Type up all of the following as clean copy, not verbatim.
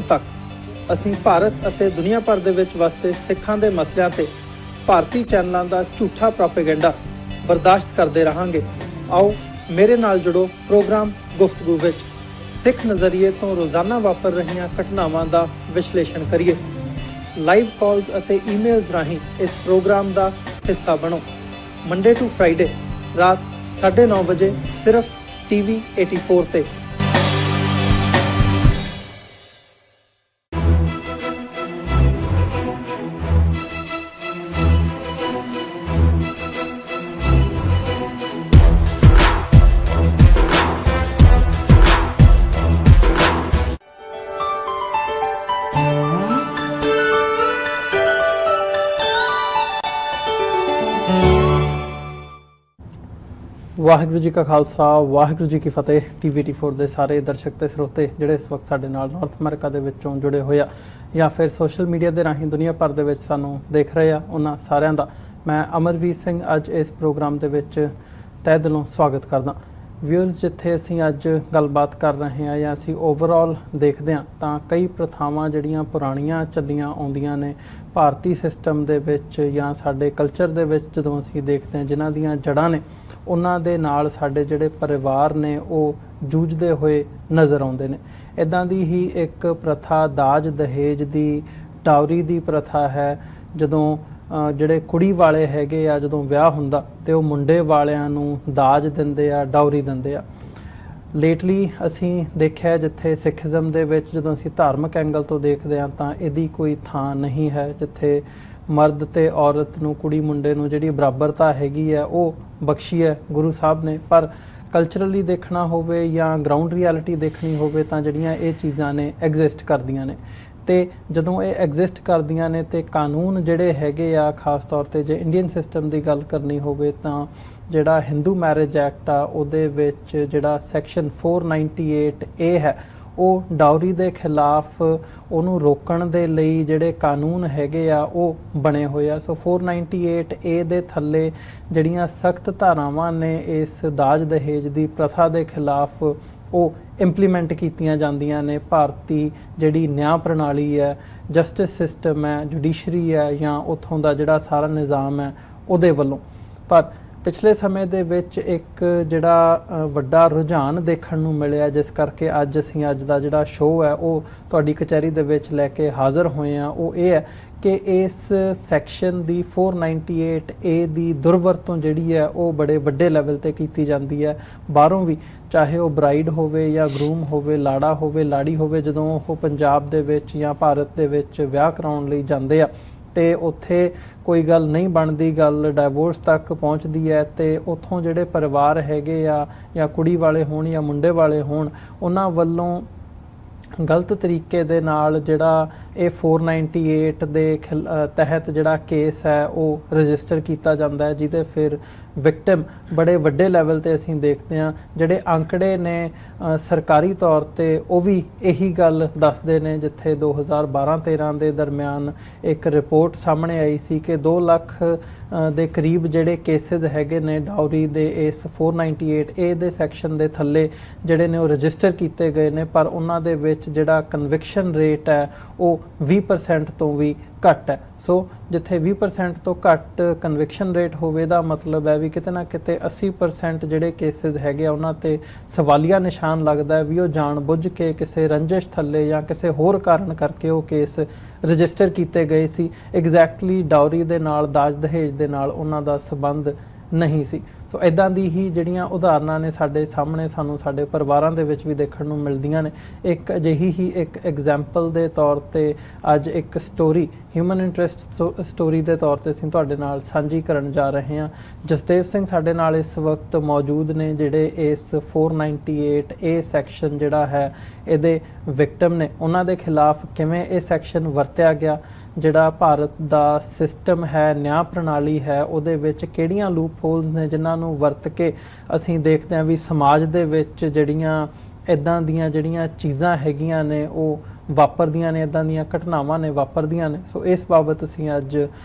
तक ਅਸੀਂ ਭਾਰਤ ਅਤੇ ਦੁਨੀਆ ਭਰ ਦੇ ਵਿੱਚ ਵਸਦੇ ਸਿੱਖਾਂ ਦੇ ਮਸਲਿਆਂ ਤੇ ਭਾਰਤੀ ਚੈਨਲਾਂ ਦਾ ਝੂਠਾ ਪ੍ਰੋਪੇਗੈਂਡਾ ਬਰਦਾਸ਼ਤ ਕਰਦੇ ਰਹਾਂਗੇ। ਆਓ ਮੇਰੇ ਨਾਲ ਜੁੜੋ ਪ੍ਰੋਗਰਾਮ ਗੁਫ਼ਤਗੂ ਵਿੱਚ ਸਿੱਖ ਨਜ਼ਰੀਏ ਤੋਂ ਰੋਜ਼ਾਨਾ ਵਾਪਰ ਰਹੀਆਂ ਘਟਨਾਵਾਂ ਦਾ ਵਿਸ਼ਲੇਸ਼ਣ ਕਰੀਏ। ਲਾਈਵ ਕਾਲਸ ਅਤੇ ਈਮੇਲਸ ਰਾਹੀਂ ਇਸ ਪ੍ਰੋਗਰਾਮ ਦਾ ਹਿੱਸਾ ਬਣੋ। ਮੰਡੇ ਟੂ ਫਰਾਈਡੇ ਰਾਤ 9:30 ਵਜੇ ਸਿਰਫ TV 84 ਤੇ। ਵਾਹਿਗੁਰੂ ਜੀ ਕਾ ਖਾਲਸਾ ਵਾਹਿਗੁਰੂ ਜੀ ਕੀ ਫਤਿਹ। TV 84 ਦੇ ਸਾਰੇ ਦਰਸ਼ਕ ਤੇ ਸਰੋਤੇ ਜਿਹੜੇ ਇਸ ਵਕਤ ਸਾਡੇ ਨਾਲ ਨਾਰਥ ਅਮਰੀਕਾ ਦੇ ਵਿੱਚੋਂ ਜੁੜੇ ਹੋਏ ਆ ਜਾਂ ਫਿਰ ਸੋਸ਼ਲ ਮੀਡੀਆ ਦੇ ਰਾਹੀਂ ਦੁਨੀਆ ਭਰ ਦੇ ਵਿੱਚ ਸਾਨੂੰ ਦੇਖ ਰਹੇ ਆ, ਉਹਨਾਂ ਸਾਰਿਆਂ ਦਾ ਮੈਂ ਅਮਰਵੀਰ ਸਿੰਘ ਅੱਜ ਇਸ ਪ੍ਰੋਗਰਾਮ ਦੇ ਵਿੱਚ ਤਹਿ ਦਿਲੋਂ ਸਵਾਗਤ ਕਰਦਾ। ਵਿਊਅਰਸ, ਜਿੱਥੇ ਅਸੀਂ ਅੱਜ ਗੱਲਬਾਤ ਕਰ ਰਹੇ ਹਾਂ ਜਾਂ ਅਸੀਂ ਓਵਰਆਲ ਦੇਖਦੇ ਹਾਂ ਤਾਂ ਕਈ ਪ੍ਰਥਾਵਾਂ ਜਿਹੜੀਆਂ ਪੁਰਾਣੀਆਂ ਚੱਲੀਆਂ ਆਉਂਦੀਆਂ ਨੇ ਭਾਰਤੀ ਸਿਸਟਮ ਦੇ ਵਿੱਚ ਜਾਂ ਸਾਡੇ ਕਲਚਰ ਦੇ ਵਿੱਚ, ਜਦੋਂ ਅਸੀਂ ਦੇਖਦੇ ਹਾਂ ਜਿਨ੍ਹਾਂ ਦੀਆਂ ਜੜ੍ਹਾਂ ਨੇ ਉਹਨਾਂ ਦੇ ਨਾਲ ਸਾਡੇ ਜਿਹੜੇ ਪਰਿਵਾਰ ਨੇ ਉਹ ਜੂਝਦੇ ਹੋਏ ਨਜ਼ਰ ਆਉਂਦੇ ਨੇ। ਇੱਦਾਂ ਦੀ ਹੀ ਇੱਕ ਪ੍ਰਥਾ ਦਾਜ ਦਹੇਜ ਦੀ, ਡਾਉਰੀ ਦੀ ਪ੍ਰਥਾ ਹੈ। ਜਦੋਂ ਜਿਹੜੇ ਕੁੜੀ ਵਾਲੇ ਹੈਗੇ ਆ, ਜਦੋਂ ਵਿਆਹ ਹੁੰਦਾ ਤੇ ਉਹ ਮੁੰਡੇ ਵਾਲਿਆਂ ਨੂੰ ਦਾਜ ਦਿੰਦੇ ਆ, ਡਾਉਰੀ ਦਿੰਦੇ ਆ। ਲੇਟਲੀ ਅਸੀਂ ਦੇਖਿਆ ਜਿੱਥੇ ਸਿੱਖੀਜ਼ਮ ਦੇ ਵਿੱਚ ਜਦੋਂ ਅਸੀਂ ਧਾਰਮਿਕ ਐਂਗਲ ਤੋਂ ਦੇਖਦੇ ਹਾਂ ਤਾਂ ਇਹਦੀ ਕੋਈ ਥਾਂ ਨਹੀਂ ਹੈ, ਜਿੱਥੇ ਮਰਦ ਤੇ ਔਰਤ ਨੂੰ, ਕੁੜੀ ਮੁੰਡੇ ਨੂੰ ਜਿਹੜੀ ਬਰਾਬਰਤਾ ਹੈਗੀ ਹੈ ਉਹ ਬਖਸ਼ੀ ਹੈ ਗੁਰੂ ਸਾਹਿਬ ਨੇ। ਪਰ ਕਲਚਰਲੀ ਦੇਖਣਾ ਹੋਵੇ ਜਾਂ ਗਰਾਊਂਡ ਰਿਐਲਿਟੀ ਦੇਖਣੀ ਹੋਵੇ ਤਾਂ ਜਿਹੜੀਆਂ ਇਹ ਚੀਜ਼ਾਂ ਨੇ ਐਗਜ਼ਿਸਟ ਕਰਦੀਆਂ ਨੇ। ਤੇ ਜਦੋਂ ਇਹ ਐਗਜ਼ਿਸਟ ਕਰਦੀਆਂ ਨੇ ਤੇ ਕਾਨੂੰਨ ਜਿਹੜੇ ਹੈਗੇ ਆ, ਖਾਸ ਤੌਰ ਤੇ ਜੇ ਇੰਡੀਅਨ ਸਿਸਟਮ ਦੀ ਗੱਲ ਕਰਨੀ ਹੋਵੇ ਤਾਂ ਜਿਹੜਾ ਹਿੰਦੂ ਮੈਰਿਜ ਐਕਟ ਆ ਉਹਦੇ ਵਿੱਚ ਜਿਹੜਾ ਸੈਕਸ਼ਨ 498A ਹੈ ਉਹ ਡਾਉਰੀ ਦੇ ਖਿਲਾਫ ਉਹਨੂੰ ਰੋਕਣ ਦੇ ਲਈ ਜਿਹੜੇ ਕਾਨੂੰਨ ਹੈਗੇ ਆ ਉਹ ਬਣੇ ਹੋਏ ਆ। ਸੋ 498A ਦੇ ਥੱਲੇ ਜਿਹੜੀਆਂ ਸਖਤ ਧਾਰਾਵਾਂ ਨੇ ਇਸ ਦਾਜ ਦਹੇਜ ਦੀ ਪ੍ਰਥਾ ਦੇ ਖਿਲਾਫ ਉਹ ਇੰਪਲੀਮੈਂਟ ਕੀਤੀਆਂ ਜਾਂਦੀਆਂ ਨੇ। ਭਾਰਤੀ ਜਿਹੜੀ ਨਿਆਂ ਪ੍ਰਣਾਲੀ ਹੈ, ਜਸਟਿਸ ਸਿਸਟਮ ਹੈ, ਜੁਡੀਸ਼ਰੀ ਹੈ ਜਾਂ ਉੱਥੋਂ ਦਾ ਜਿਹੜਾ ਸਾਰਾ ਨਿਜ਼ਾਮ ਹੈ ਉਹਦੇ ਵੱਲੋਂ। ਪਰ ਪਿਛਲੇ ਸਮੇਂ ਦੇ ਵਿੱਚ ਇੱਕ ਜਿਹੜਾ ਵੱਡਾ ਰੁਝਾਨ ਦੇਖਣ ਨੂੰ ਮਿਲਿਆ, ਜਿਸ ਕਰਕੇ ਅੱਜ ਅਸੀਂ ਅੱਜ ਦਾ ਜਿਹੜਾ ਸ਼ੋਅ ਹੈ ਉਹ ਤੁਹਾਡੀ ਕਚਹਿਰੀ ਦੇ ਵਿੱਚ ਲੈ ਕੇ ਹਾਜ਼ਰ ਹੋਏ ਹਾਂ, ਉਹ ਇਹ ਹੈ ਕਿ ਇਸ ਸੈਕਸ਼ਨ ਦੀ 498A ਦੀ ਦੁਰਵਰਤੋਂ ਜਿਹੜੀ ਹੈ ਉਹ ਬੜੇ ਵੱਡੇ ਲੈਵਲ ਤੇ ਕੀਤੀ ਜਾਂਦੀ ਹੈ ਬਾਹਰੋਂ ਵੀ, ਚਾਹੇ ਉਹ ਬਰਾਈਡ ਹੋਵੇ ਜਾਂ ਗਰੂਮ ਹੋਵੇ, ਲਾੜਾ ਹੋਵੇ, ਲਾੜੀ ਹੋਵੇ। ਜਦੋਂ ਉਹ ਪੰਜਾਬ ਦੇ ਵਿੱਚ ਜਾਂ ਭਾਰਤ ਦੇ ਵਿੱਚ ਵਿਆਹ ਕਰਾਉਣ ਲਈ ਜਾਂਦੇ ਆ ਤੇ ਉੱਥੇ ਕੋਈ ਗੱਲ ਨਹੀਂ ਬਣਦੀ, ਗੱਲ ਡਾਈਵੋਰਸ ਤੱਕ ਪਹੁੰਚਦੀ ਹੈ ਤੇ ਉੱਥੋਂ ਜਿਹੜੇ ਪਰਿਵਾਰ ਹੈਗੇ ਆ ਜਾਂ ਕੁੜੀ ਵਾਲੇ ਹੋਣ ਜਾਂ ਮੁੰਡੇ ਵਾਲੇ ਹੋਣ, ਉਹਨਾਂ ਵੱਲੋਂ ਗਲਤ ਤਰੀਕੇ ਦੇ ਨਾਲ ਜਿਹੜਾ ਇਹ 498 ਦੇ ਤਹਿਤ ਜਿਹੜਾ ਕੇਸ ਹੈ ਉਹ ਰਜਿਸਟਰ ਕੀਤਾ ਜਾਂਦਾ ਹੈ, ਜਿਹਦੇ ਫਿਰ ਵਿਕਟਿਮ ਬੜੇ ਵੱਡੇ ਲੈਵਲ ਤੇ ਅਸੀਂ ਦੇਖਦੇ ਹਾਂ। ਜਿਹੜੇ ਅੰਕੜੇ ਨੇ ਸਰਕਾਰੀ ਤੌਰ ਤੇ ਉਹ ਵੀ ਇਹੀ ਗੱਲ ਦੱਸਦੇ ਨੇ, ਜਿੱਥੇ 2012-13 ਦੇ ਦਰਮਿਆਨ ਇੱਕ ਰਿਪੋਰਟ ਸਾਹਮਣੇ ਆਈ ਸੀ ਕਿ 2 ਲੱਖ ਦੇ ਕਰੀਬ ਜਿਹੜੇ ਕੇਸਿਸ ਹੈਗੇ ਨੇ ਡਾਉਰੀ ਦੇ ਇਸ 498A ਦੇ ਸੈਕਸ਼ਨ ਦੇ ਥੱਲੇ ਜਿਹੜੇ ਨੇ ਉਹ ਰਜਿਸਟਰ ਕੀਤੇ ਗਏ ਨੇ। ਪਰ ਉਹਨਾਂ ਦੇ ਵਿੱਚ ਜਿਹੜਾ ਕਨਵਿਕਸ਼ਨ ਰੇਟ ਹੈ ਉਹ 20% ਤੋਂ ਵੀ ਘੱਟ ਹੈ। ਸੋ ਜਿੱਥੇ 20% ਤੋਂ ਘੱਟ ਕਨਵਿਕਸ਼ਨ ਰੇਟ ਹੋਵੇ ਦਾ ਮਤਲਬ ਹੈ ਵੀ ਕਿਤੇ ਨਾ ਕਿਤੇ 80% ਜਿਹੜੇ ਕੇਸਿਸ ਹੈਗੇ ਆ ਉਹਨਾਂ ਤੇ ਸਵਾਲੀਆ ਨਿਸ਼ਾਨ ਲੱਗਦਾ ਹੈ ਵੀ ਉਹ ਜਾਣ ਬੁੱਝ ਕੇ ਕਿਸੇ ਰੰਜਿਸ਼ ਥੱਲੇ ਜਾਂ ਕਿਸੇ ਹੋਰ ਕਾਰਨ ਕਰਕੇ ਉਹ ਕੇਸ ਰਜਿਸਟਰ ਕੀਤੇ ਗਏ ਸੀ। ਐਗਜ਼ੈਕਟਲੀ ਡਾਉਰੀ ਦੇ ਨਾਲ, ਦਾਜ ਦਹੇਜ ਦੇ ਨਾਲ ਉਹਨਾਂ ਦਾ ਸੰਬੰਧ ਨਹੀਂ ਸੀ। ਸੋ ਇੱਦਾਂ ਦੀ ਹੀ ਜਿਹੜੀਆਂ ਉਦਾਹਰਨਾਂ ਨੇ ਸਾਡੇ ਸਾਹਮਣੇ ਸਾਨੂੰ ਸਾਡੇ ਪਰਿਵਾਰਾਂ ਦੇ ਵਿੱਚ ਵੀ ਦੇਖਣ ਨੂੰ ਮਿਲਦੀਆਂ ਨੇ। ਇੱਕ ਅਜਿਹੀ ਹੀ ਇੱਕ ਐਗਜ਼ਾਮਪਲ ਦੇ ਤੌਰ ਤੇ ਅੱਜ ਇੱਕ ਸਟੋਰੀ, ਹਿਊਮਨ ਇੰਟਰਸਟ ਸਟੋਰੀ ਦੇ ਤੌਰ ਤੇ ਅਸੀਂ ਤੁਹਾਡੇ ਨਾਲ ਸਾਂਝੀ ਕਰਨ ਜਾ ਰਹੇ ਹਾਂ। ਜਸਦੇਵ ਸਿੰਘ ਸਾਡੇ ਨਾਲ ਇਸ ਵਕਤ ਮੌਜੂਦ ਨੇ, ਜਿਹੜੇ ਇਸ 498A ਸੈਕਸ਼ਨ ਜਿਹੜਾ ਹੈ ਇਹਦੇ ਵਿਕਟਮ ਨੇ। ਉਹਨਾਂ ਦੇ ਖਿਲਾਫ ਕਿਵੇਂ ਇਹ ਸੈਕਸ਼ਨ ਵਰਤਿਆ ਗਿਆ, ਜਿਹੜਾ ਭਾਰਤ ਦਾ ਸਿਸਟਮ ਹੈ, ਨਿਆਂ ਪ੍ਰਣਾਲੀ ਹੈ, ਉਹਦੇ ਵਿੱਚ ਕਿਹੜੀਆਂ ਲੂਪ ਹੋਲਸ ਨੇ ਜਿਨ੍ਹਾਂ ਨੂੰ ਵਰਤ ਕੇ ਅਸੀਂ ਦੇਖਦੇ ਹਾਂ ਵੀ ਸਮਾਜ ਦੇ ਵਿੱਚ ਜਿਹੜੀਆਂ ਇੱਦਾਂ ਦੀਆਂ ਜਿਹੜੀਆਂ ਚੀਜ਼ਾਂ ਹੈਗੀਆਂ ਨੇ ਉਹ ਵਾਪਰਦੀਆਂ ਨੇ, ਇੱਦਾਂ ਦੀਆਂ ਘਟਨਾਵਾਂ ਨੇ ਵਾਪਰਦੀਆਂ ਨੇ। ਸੋ ਇਸ ਬਾਬਤ ਅਸੀਂ ਅੱਜ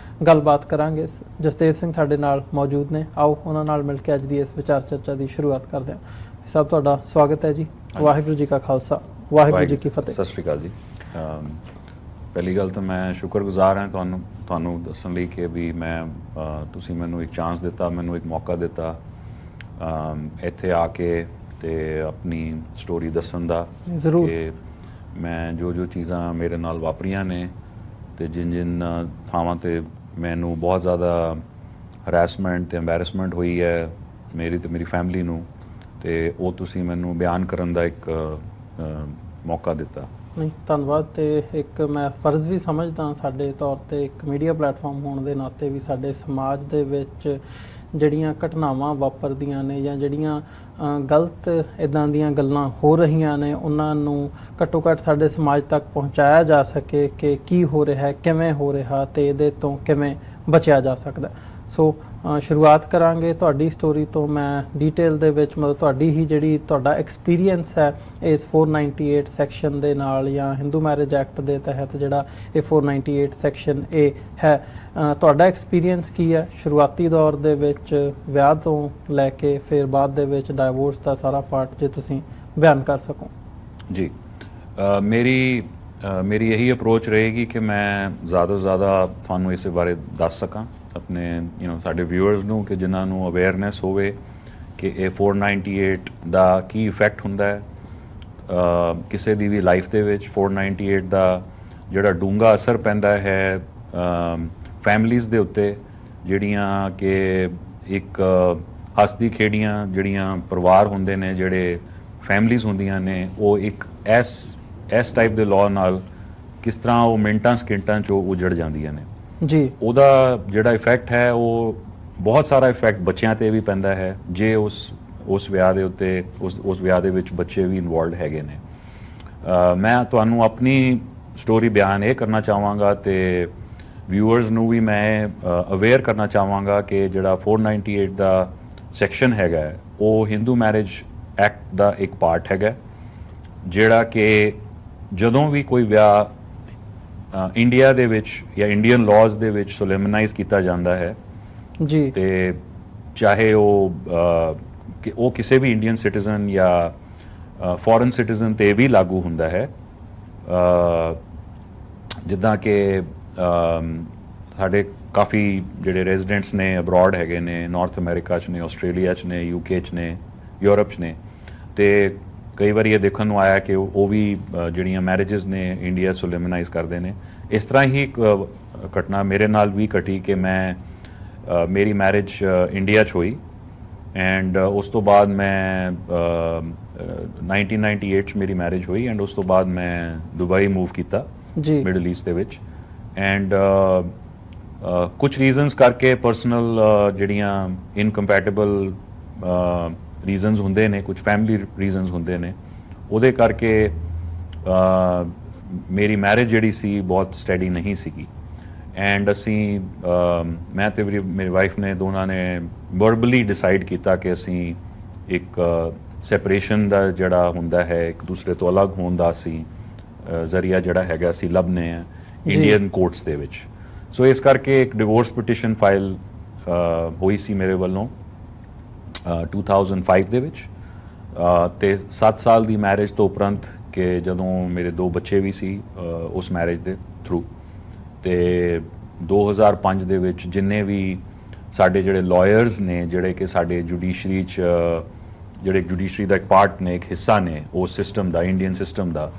ਗੱਲਬਾਤ ਕਰਾਂਗੇ। ਜਸਦੇਵ ਸਿੰਘ ਸਾਡੇ ਨਾਲ ਮੌਜੂਦ ਨੇ, ਆਓ ਉਹਨਾਂ ਨਾਲ ਮਿਲ ਕੇ ਅੱਜ ਦੀ ਇਸ ਵਿਚਾਰ ਚਰਚਾ ਦੀ ਸ਼ੁਰੂਆਤ ਕਰਦੇ ਹਾਂ। ਸਭ ਤੁਹਾਡਾ ਸਵਾਗਤ ਹੈ ਜੀ। ਵਾਹਿਗੁਰੂ ਜੀ ਕਾ ਖਾਲਸਾ, ਵਾਹਿਗੁਰੂ ਜੀ ਕੀ ਫਤਿਹ। ਸਤਿ ਸ਼੍ਰੀ ਅਕਾਲ ਜੀ। ਪਹਿਲੀ ਗੱਲ ਤਾਂ ਮੈਂ ਸ਼ੁਕਰਗੁਜ਼ਾਰ ਹਾਂ ਤੁਹਾਨੂੰ ਦੱਸਣ ਲਈ ਕਿ ਵੀ ਮੈਂ ਤੁਸੀਂ ਮੈਨੂੰ ਇੱਕ ਚਾਂਸ ਦਿੱਤਾ, ਮੈਨੂੰ ਇੱਕ ਮੌਕਾ ਦਿੱਤਾ ਇੱਥੇ ਆ ਕੇ ਤੇ ਆਪਣੀ ਸਟੋਰੀ ਦੱਸਣ ਦਾ। ਜ਼ਰੂਰ। ਕਿ ਮੈਂ ਜੋ ਚੀਜ਼ਾਂ ਮੇਰੇ ਨਾਲ ਵਾਪਰੀਆਂ ਨੇ ਤੇ ਜਿਨ ਥਾਵਾਂ ਤੇ ਮੈਨੂੰ ਬਹੁਤ ਜ਼ਿਆਦਾ ਹਰੈਸਮੈਂਟ ਤੇ ਐਂਬੈਰਸਮੈਂਟ ਹੋਈ ਹੈ ਮੇਰੀ ਤੇ ਮੇਰੀ ਫੈਮਿਲੀ ਨੂੰ, ਤੇ ਉਹ ਤੁਸੀਂ ਮੈਨੂੰ ਬਿਆਨ ਕਰਨ ਦਾ ਇੱਕ ਮੌਕਾ ਦਿੱਤਾ। ਨਹੀਂ, ਧੰਨਵਾਦ। ਤੇ ਇੱਕ ਮੈਂ ਫਰਜ਼ ਵੀ ਸਮਝਦਾ ਸਾਡੇ ਤੌਰ ਤੇ ਇੱਕ ਮੀਡੀਆ ਪਲੇਟਫਾਰਮ ਹੋਣ ਦੇ ਨਾਤੇ ਵੀ ਸਾਡੇ ਸਮਾਜ ਦੇ ਵਿੱਚ ਜਿਹੜੀਆਂ ਘਟਨਾਵਾਂ ਵਾਪਰਦੀਆਂ ਨੇ ਜਾਂ ਜਿਹੜੀਆਂ ਗਲਤ ਇੱਦਾਂ ਦੀਆਂ ਗੱਲਾਂ ਹੋ ਰਹੀਆਂ ਨੇ ਉਹਨਾਂ ਨੂੰ ਘੱਟੋ ਘੱਟ ਸਾਡੇ ਸਮਾਜ ਤੱਕ ਪਹੁੰਚਾਇਆ ਜਾ ਸਕੇ ਕਿ ਕੀ ਹੋ ਰਿਹਾ ਹੈ, ਕਿਵੇਂ ਹੋ ਰਿਹਾ ਤੇ ਇਹਦੇ ਤੋਂ ਕਿਵੇਂ ਬਚਿਆ ਜਾ ਸਕਦਾ। ਸੋ ਸ਼ੁਰੂਆਤ ਕਰਾਂਗੇ ਤੁਹਾਡੀ ਸਟੋਰੀ ਤੋਂ। ਮੈਂ ਡੀਟੇਲ ਦੇ ਵਿੱਚ ਮਤਲਬ ਤੁਹਾਡੀ ਹੀ ਜਿਹੜੀ ਤੁਹਾਡਾ ਐਕਸਪੀਰੀਅੰਸ ਹੈ ਇਸ 498 ਸੈਕਸ਼ਨ ਦੇ ਨਾਲ ਜਾਂ ਹਿੰਦੂ ਮੈਰਿਜ ਐਕਟ ਦੇ ਤਹਿਤ ਜਿਹੜਾ ਇਹ 498 ਸੈਕਸ਼ਨ ਇਹ ਹੈ, ਤੁਹਾਡਾ ਐਕਸਪੀਰੀਅੰਸ ਕੀ ਹੈ ਸ਼ੁਰੂਆਤੀ ਦੌਰ ਦੇ ਵਿੱਚ ਵਿਆਹ ਤੋਂ ਲੈ ਕੇ ਫਿਰ ਬਾਅਦ ਦੇ ਵਿੱਚ ਡਾਈਵੋਰਸ ਦਾ ਸਾਰਾ ਪਾਰਟ ਜੇ ਤੁਸੀਂ ਬਿਆਨ ਕਰ ਸਕੋ। ਜੀ, ਮੇਰੀ ਇਹੀ ਅਪਰੋਚ ਰਹੇਗੀ ਕਿ ਮੈਂ ਜ਼ਿਆਦਾ ਤੋਂ ਜ਼ਿਆਦਾ ਤੁਹਾਨੂੰ ਇਸ ਬਾਰੇ ਦੱਸ ਸਕਾਂ ਆਪਣੇ ਸਾਡੇ ਵਿਊਅਰਸ ਨੂੰ, ਕਿ ਜਿਨ੍ਹਾਂ ਨੂੰ ਅਵੇਅਰਨੈਸ ਹੋਵੇ ਕਿ ਇਹ 498 ਦਾ ਕੀ ਇਫੈਕਟ ਹੁੰਦਾ ਹੈ ਕਿਸੇ ਦੀ ਵੀ ਲਾਈਫ ਦੇ ਵਿੱਚ। 498 ਦਾ ਜਿਹੜਾ ਡੂੰਘਾ ਅਸਰ ਪੈਂਦਾ ਹੈ ਫੈਮਲੀਜ਼ ਦੇ ਉੱਤੇ, ਜਿਹੜੀਆਂ ਕਿ ਇੱਕ ਹੱਸਦੀ ਖੇਡੀਆਂ ਜਿਹੜੀਆਂ ਪਰਿਵਾਰ ਹੁੰਦੇ ਨੇ, ਜਿਹੜੇ ਫੈਮਲੀਜ਼ ਹੁੰਦੀਆਂ ਨੇ, ਉਹ ਇੱਕ ਇਸ ਟਾਈਪ ਦੇ ਲਾਅ ਨਾਲ ਕਿਸ ਤਰ੍ਹਾਂ ਉਹ ਮਿੰਟਾਂ ਸਕਿੰਟਾਂ 'ਚ ਉਜੜ ਜਾਂਦੀਆਂ ਨੇ ਜੀ। ਉਹਦਾ ਜਿਹੜਾ ਇਫੈਕਟ ਹੈ ਉਹ ਬਹੁਤ ਸਾਰਾ ਇਫੈਕਟ ਬੱਚਿਆਂ ਤੇ ਵੀ ਪੈਂਦਾ ਹੈ ਜੇ ਉਸ ਵਿਆਹ ਦੇ ਉੱਤੇ ਉਸ ਵਿਆਹ ਦੇ ਵਿੱਚ ਬੱਚੇ ਵੀ ਇਨਵੋਲਵਡ ਹੈਗੇ ਨੇ। ਮੈਂ ਤੁਹਾਨੂੰ ਆਪਣੀ ਸਟੋਰੀ ਬਿਆਨ ਇਹ ਕਰਨਾ ਚਾਹਾਂਗਾ ਤੇ ਵਿਊਅਰਸ ਨੂੰ ਵੀ ਮੈਂ ਅਵੇਅਰ ਕਰਨਾ ਚਾਹਾਂਗਾ ਕਿ ਜਿਹੜਾ 498 ਦਾ ਸੈਕਸ਼ਨ ਹੈਗਾ ਉਹ ਹਿੰਦੂ ਮੈਰਿਜ ਐਕਟ ਦਾ ਇੱਕ ਪਾਰਟ ਹੈਗਾ, ਜਿਹੜਾ ਕਿ ਜਦੋਂ ਵੀ ਕੋਈ ਵਿਆਹ ਇੰਡੀਆ ਦੇ ਵਿੱਚ ਜਾਂ ਇੰਡੀਅਨ ਲਾਜ਼ ਦੇ ਵਿੱਚ ਸੋਲੇਮਨਾਈਜ਼ ਕੀਤਾ ਜਾਂਦਾ ਹੈ ਜੀ, ਤੇ ਚਾਹੇ ਉਹ ਕਿਸੇ ਵੀ ਇੰਡੀਅਨ ਸਿਟੀਜ਼ਨ ਜਾਂ ਫੋਰਨ ਸਿਟੀਜ਼ਨ ਤੇ ਵੀ ਲਾਗੂ ਹੁੰਦਾ ਹੈ। ਜਿੱਦਾਂ ਕਿ ਸਾਡੇ ਕਾਫੀ ਜਿਹੜੇ ਰੈਜ਼ੀਡੈਂਟਸ ਨੇ ਅਬਰੋਡ ਹੈਗੇ ਨੇ, ਨਾਰਥ ਅਮਰੀਕਾ 'ਚ ਨੇ, ਆਸਟ੍ਰੇਲੀਆ 'ਚ ਨੇ, UK 'ਚ ਨੇ, ਯੂਰਪ 'ਚ ਨੇ, ਤੇ ਕਈ ਵਾਰੀ ਇਹ ਦੇਖਣ ਨੂੰ ਆਇਆ ਕਿ ਉਹ ਵੀ ਜਿਹੜੀਆਂ ਮੈਰਿਜਸ ਨੇ ਇੰਡੀਆ ਸੋਲੇਮਨਾਈਜ਼ ਕਰਦੇ ਨੇ। ਇਸ ਤਰ੍ਹਾਂ ਹੀ ਇੱਕ ਘਟਨਾ ਮੇਰੇ ਨਾਲ ਵੀ ਘਟੀ ਕਿ ਮੇਰੀ ਮੈਰਿਜ ਇੰਡੀਆ 'ਚ ਹੋਈ ਐਂਡ ਉਸ ਤੋਂ ਬਾਅਦ ਮੈਂ 1998 'ਚ ਮੇਰੀ ਮੈਰਿਜ ਹੋਈ ਐਂਡ ਉਸ ਤੋਂ ਬਾਅਦ ਮੈਂ ਦੁਬਈ ਮੂਵ ਕੀਤਾ ਮਿਡਲ ਈਸਟ ਦੇ ਵਿੱਚ। ਐਂਡ ਕੁਝ ਰੀਜ਼ਨਸ ਕਰਕੇ ਪਰਸਨਲ ਜਿਹੜੀਆਂ ਇਨਕੰਪੈਟੇਬਲ ਰੀਜ਼ਨਸ ਹੁੰਦੇ ਨੇ, ਕੁਝ ਫੈਮਿਲੀ ਰੀਜ਼ਨਸ ਹੁੰਦੇ ਨੇ, ਉਹਦੇ ਕਰਕੇ ਮੇਰੀ ਮੈਰਿਜ ਜਿਹੜੀ ਸੀ ਬਹੁਤ ਸਟੈਡੀ ਨਹੀਂ ਸੀਗੀ। ਐਂਡ ਅਸੀਂ ਮੈਂ ਤੇ ਮੇਰੀ ਵਾਈਫ ਨੇ ਦੋਨਾਂ ਨੇ ਵਰਬਲੀ ਡਿਸਾਈਡ ਕੀਤਾ ਕਿ ਅਸੀਂ ਇੱਕ ਸੈਪਰੇਸ਼ਨ ਦਾ ਜਿਹੜਾ ਹੁੰਦਾ ਹੈ, ਇੱਕ ਦੂਸਰੇ ਤੋਂ ਅਲੱਗ ਹੋਣ ਦਾ ਅਸੀਂ ਜ਼ਰੀਆ ਜਿਹੜਾ ਹੈਗਾ ਅਸੀਂ ਲੱਭਨੇ ਆ ਇੰਡੀਅਨ ਕੋਰਟਸ ਦੇ ਵਿੱਚ। ਸੋ ਇਸ ਕਰਕੇ ਇੱਕ ਡਿਵੋਰਸ ਪਟੀਸ਼ਨ ਫਾਈਲ ਹੋਈ ਸੀ ਮੇਰੇ ਵੱਲੋਂ 2005 ਦੇ ਵਿੱਚ, ਤੇ 7 ਸਾਲ ਦੀ ਮੈਰਿਜ ਤੋਂ ਉਪਰੰਤ ਕਿ ਜਦੋਂ ਮੇਰੇ 2 ਬੱਚੇ ਵੀ ਸੀ ਉਸ ਮੈਰਿਜ ਦੇ ਥਰੂ, ਤੇ 2005 ਦੇ ਵਿੱਚ ਜਿੰਨੇ ਵੀ ਸਾਡੇ ਜਿਹੜੇ ਲਾਇਰਸ ਨੇ, ਜਿਹੜੇ ਕਿ ਸਾਡੇ ਜੁਡੀਸ਼ਰੀ 'ਚ ਜਿਹੜੇ ਜੁਡੀਸ਼ਰੀ ਦਾ ਇੱਕ ਪਾਰਟ ਨੇ, ਇੱਕ ਹਿੱਸਾ ਨੇ ਉਸ ਸਿਸਟਮ ਦਾ, ਇੰਡੀਅਨ ਸਿਸਟਮ ਦਾ,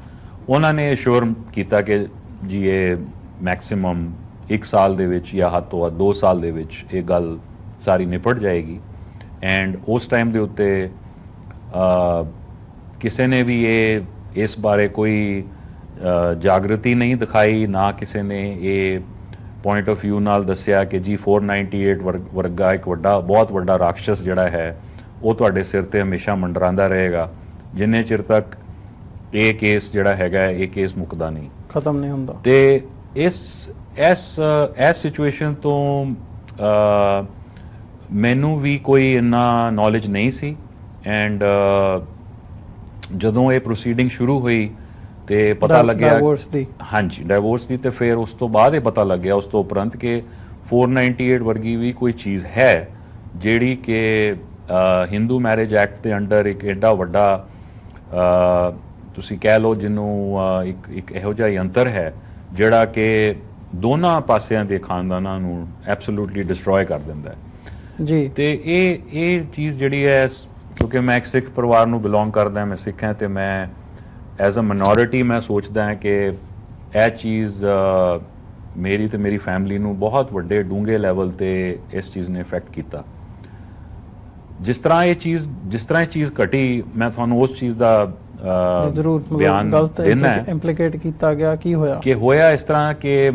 ਉਹਨਾਂ ਨੇ ਅਸ਼ੋਰ ਕੀਤਾ ਕਿ ਜੀ ਇਹ ਮੈਕਸਿਮਮ 1 ਸਾਲ ਦੇ ਵਿੱਚ ਜਾਂ ਹੱਦ ਤੋਂ ਵੱਧ 2 ਸਾਲ ਦੇ ਵਿੱਚ ਇਹ ਗੱਲ ਸਾਰੀ ਨਿਪਟ ਜਾਏਗੀ। ਐਂਡ ਉਸ ਟਾਈਮ ਦੇ ਉੱਤੇ ਕਿਸੇ ਨੇ ਵੀ ਇਸ ਬਾਰੇ ਕੋਈ ਜਾਗਰਤੀ ਨਹੀਂ ਦਿਖਾਈ, ਨਾ ਕਿਸੇ ਨੇ ਇਹ ਪੁਆਇੰਟ ਆਫ ਵਿਊ ਨਾਲ ਦੱਸਿਆ ਕਿ ਜੀ 498 ਵਰਗਾ ਇੱਕ ਬਹੁਤ ਵੱਡਾ ਰਾਖਸ਼ਸ ਜਿਹੜਾ ਹੈ ਉਹ ਤੁਹਾਡੇ ਸਿਰ ਤੇ ਹਮੇਸ਼ਾ ਮੰਡਰਾਉਂਦਾ ਰਹੇਗਾ ਜਿੰਨੇ ਚਿਰ ਤੱਕ ਇਹ ਕੇਸ ਜਿਹੜਾ ਹੈਗਾ ਇਹ ਕੇਸ ਮੁੱਕਦਾ ਨਹੀਂ, ਖਤਮ ਨਹੀਂ ਹੁੰਦਾ। ਤੇ ਇਸ ਸਿਚੁਏਸ਼ਨ ਤੋਂ ਮੈਨੂੰ ਵੀ ਕੋਈ ਇੰਨਾ ਨੌਲੇਜ ਨਹੀਂ ਸੀ। ਐਂਡ ਜਦੋਂ ਇਹ ਪ੍ਰੋਸੀਡਿੰਗ ਸ਼ੁਰੂ ਹੋਈ ਤੇ ਪਤਾ ਲੱਗਿਆ ਡਾਈਵੋਰਸ ਦੀ, ਹਾਂਜੀ ਡਾਈਵੋਰਸ ਦੀ, ਤੇ ਫਿਰ ਉਸ ਤੋਂ ਬਾਅਦ ਇਹ ਪਤਾ ਲੱਗਿਆ ਉਸ ਤੋਂ ਉਪਰੰਤ ਕਿ 498 ਵਰਗੀ ਵੀ ਕੋਈ ਚੀਜ਼ ਹੈ ਜਿਹੜੀ ਕਿ ਹਿੰਦੂ ਮੈਰਿਜ ਐਕਟ ਦੇ ਅੰਡਰ ਇੱਕ ਐਡਾ ਵੱਡਾ ਤੁਸੀਂ ਕਹਿ ਲਓ ਜਿਹਨੂੰ ਇੱਕ ਇਹੋ ਜਿਹਾ ਯੰਤਰ ਹੈ ਜਿਹੜਾ ਕਿ ਦੋਨਾਂ ਪਾਸਿਆਂ ਦੇ ਖਾਨਦਾਨਾਂ ਨੂੰ ਐਬਸੋਲੂਟਲੀ ਡਿਸਟਰੋਏ ਕਰ ਦਿੰਦਾ ਹੈ। ਜੀ ਤੇ ਇਹ ਚੀਜ਼ ਜਿਹੜੀ ਹੈ, ਕਿਉਂਕਿ ਮੈਂ ਇੱਕ ਸਿੱਖ ਪਰਿਵਾਰ ਨੂੰ ਬਿਲੋਂਗ ਕਰਦਾ, ਮੈਂ ਸਿੱਖ ਹਾਂ, ਤੇ ਮੈਂ ਐਜ਼ ਅ ਮਿਨੋਰਿਟੀ ਮੈਂ ਸੋਚਦਾ ਹਾਂ ਕਿ ਇਹ ਚੀਜ਼ ਮੇਰੀ ਤੇ ਮੇਰੀ ਫੈਮਿਲੀ ਨੂੰ ਬਹੁਤ ਵੱਡੇ ਡੂੰਘੇ ਲੈਵਲ ਤੇ ਇਸ ਚੀਜ਼ ਨੇ ਇਫੈਕਟ ਕੀਤਾ। ਜਿਸ ਤਰ੍ਹਾਂ ਇਹ ਚੀਜ਼ ਘਟੀ, ਮੈਂ ਤੁਹਾਨੂੰ ਉਸ ਚੀਜ਼ ਦਾ ਜ਼ਰੂਰ ਬਿਆਨ ਗਲਤ ਦੇਣਾ ਹੈ ਇੰਪਲੀਕੇਟ ਕੀਤਾ ਗਿਆ। ਕੀ ਹੋਇਆ? ਕਿ ਹੋਇਆ ਇਸ ਤਰ੍ਹਾਂ ਕਿ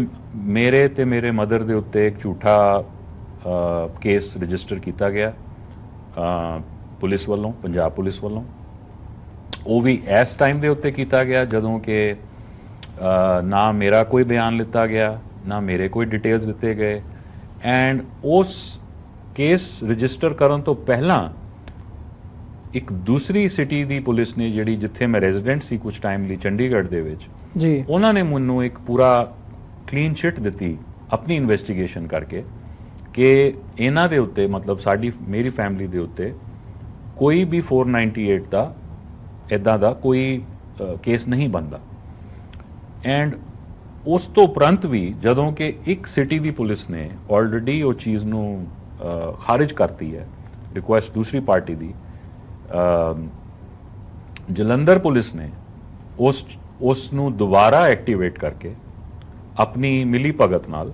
ਮੇਰੇ ਤੇ ਮੇਰੇ ਮਦਰ ਦੇ ਉੱਤੇ ਇੱਕ ਝੂਠਾ ਕੇਸ ਰਜਿਸਟਰ ਕੀਤਾ ਗਿਆ ਪੁਲਿਸ ਵੱਲੋਂ, ਪੰਜਾਬ ਪੁਲਿਸ ਵੱਲੋਂ। ਉਹ ਵੀ ਇਸ ਟਾਈਮ ਦੇ ਉੱਤੇ ਕੀਤਾ ਗਿਆ ਜਦੋਂ ਕਿ ਨਾ ਮੇਰਾ ਕੋਈ ਬਿਆਨ ਲਿੱਤਾ ਗਿਆ, ਨਾ ਮੇਰੇ ਕੋਈ ਡਿਟੇਲਸ ਦਿੱਤੇ ਗਏ। ਐਂਡ ਉਸ ਕੇਸ ਰਜਿਸਟਰ ਕਰਨ ਤੋਂ ਪਹਿਲਾਂ ਇੱਕ ਦੂਸਰੀ ਸਿਟੀ ਦੀ ਪੁਲਿਸ ਨੇ, ਜਿਹੜੀ ਜਿੱਥੇ ਮੈਂ ਰੈਜ਼ੀਡੈਂਟ ਸੀ ਕੁਝ ਟਾਈਮ ਲਈ, ਚੰਡੀਗੜ੍ਹ ਦੇ ਵਿੱਚ, ਜੀ, ਉਹਨਾਂ ਨੇ ਮੈਨੂੰ ਇੱਕ ਪੂਰਾ ਕਲੀਨ ਚਿੱਟ ਦਿੱਤੀ ਆਪਣੀ ਇਨਵੈਸਟੀਗੇਸ਼ਨ ਕਰਕੇ ਕਿ ਇਹਨਾਂ ਦੇ ਉੱਤੇ, ਮਤਲਬ ਮੇਰੀ ਫੈਮਿਲੀ ਦੇ ਉੱਤੇ ਕੋਈ ਵੀ 498 ਦਾ ਇੱਦਾਂ ਦਾ ਕੋਈ ਕੇਸ ਨਹੀਂ ਬਣਦਾ। ਐਂਡ ਉਸ ਤੋਂ ਉਪਰੰਤ ਵੀ ਜਦੋਂ ਕਿ ਇੱਕ ਸਿਟੀ ਦੀ ਪੁਲਿਸ ਨੇ ਆਲਰੇਡੀ ਉਹ ਚੀਜ਼ ਨੂੰ ਖਾਰਿਜ ਕਰਤੀ ਹੈ, ਰਿਕੁਐਸਟ ਦੂਸਰੀ ਪਾਰਟੀ ਦੀ, ਜਲੰਧਰ ਪੁਲਿਸ ਨੇ ਉਸ ਨੂੰ ਦੁਬਾਰਾ ਐਕਟੀਵੇਟ ਕਰਕੇ ਆਪਣੀ ਮਿਲੀ ਭਗਤ ਨਾਲ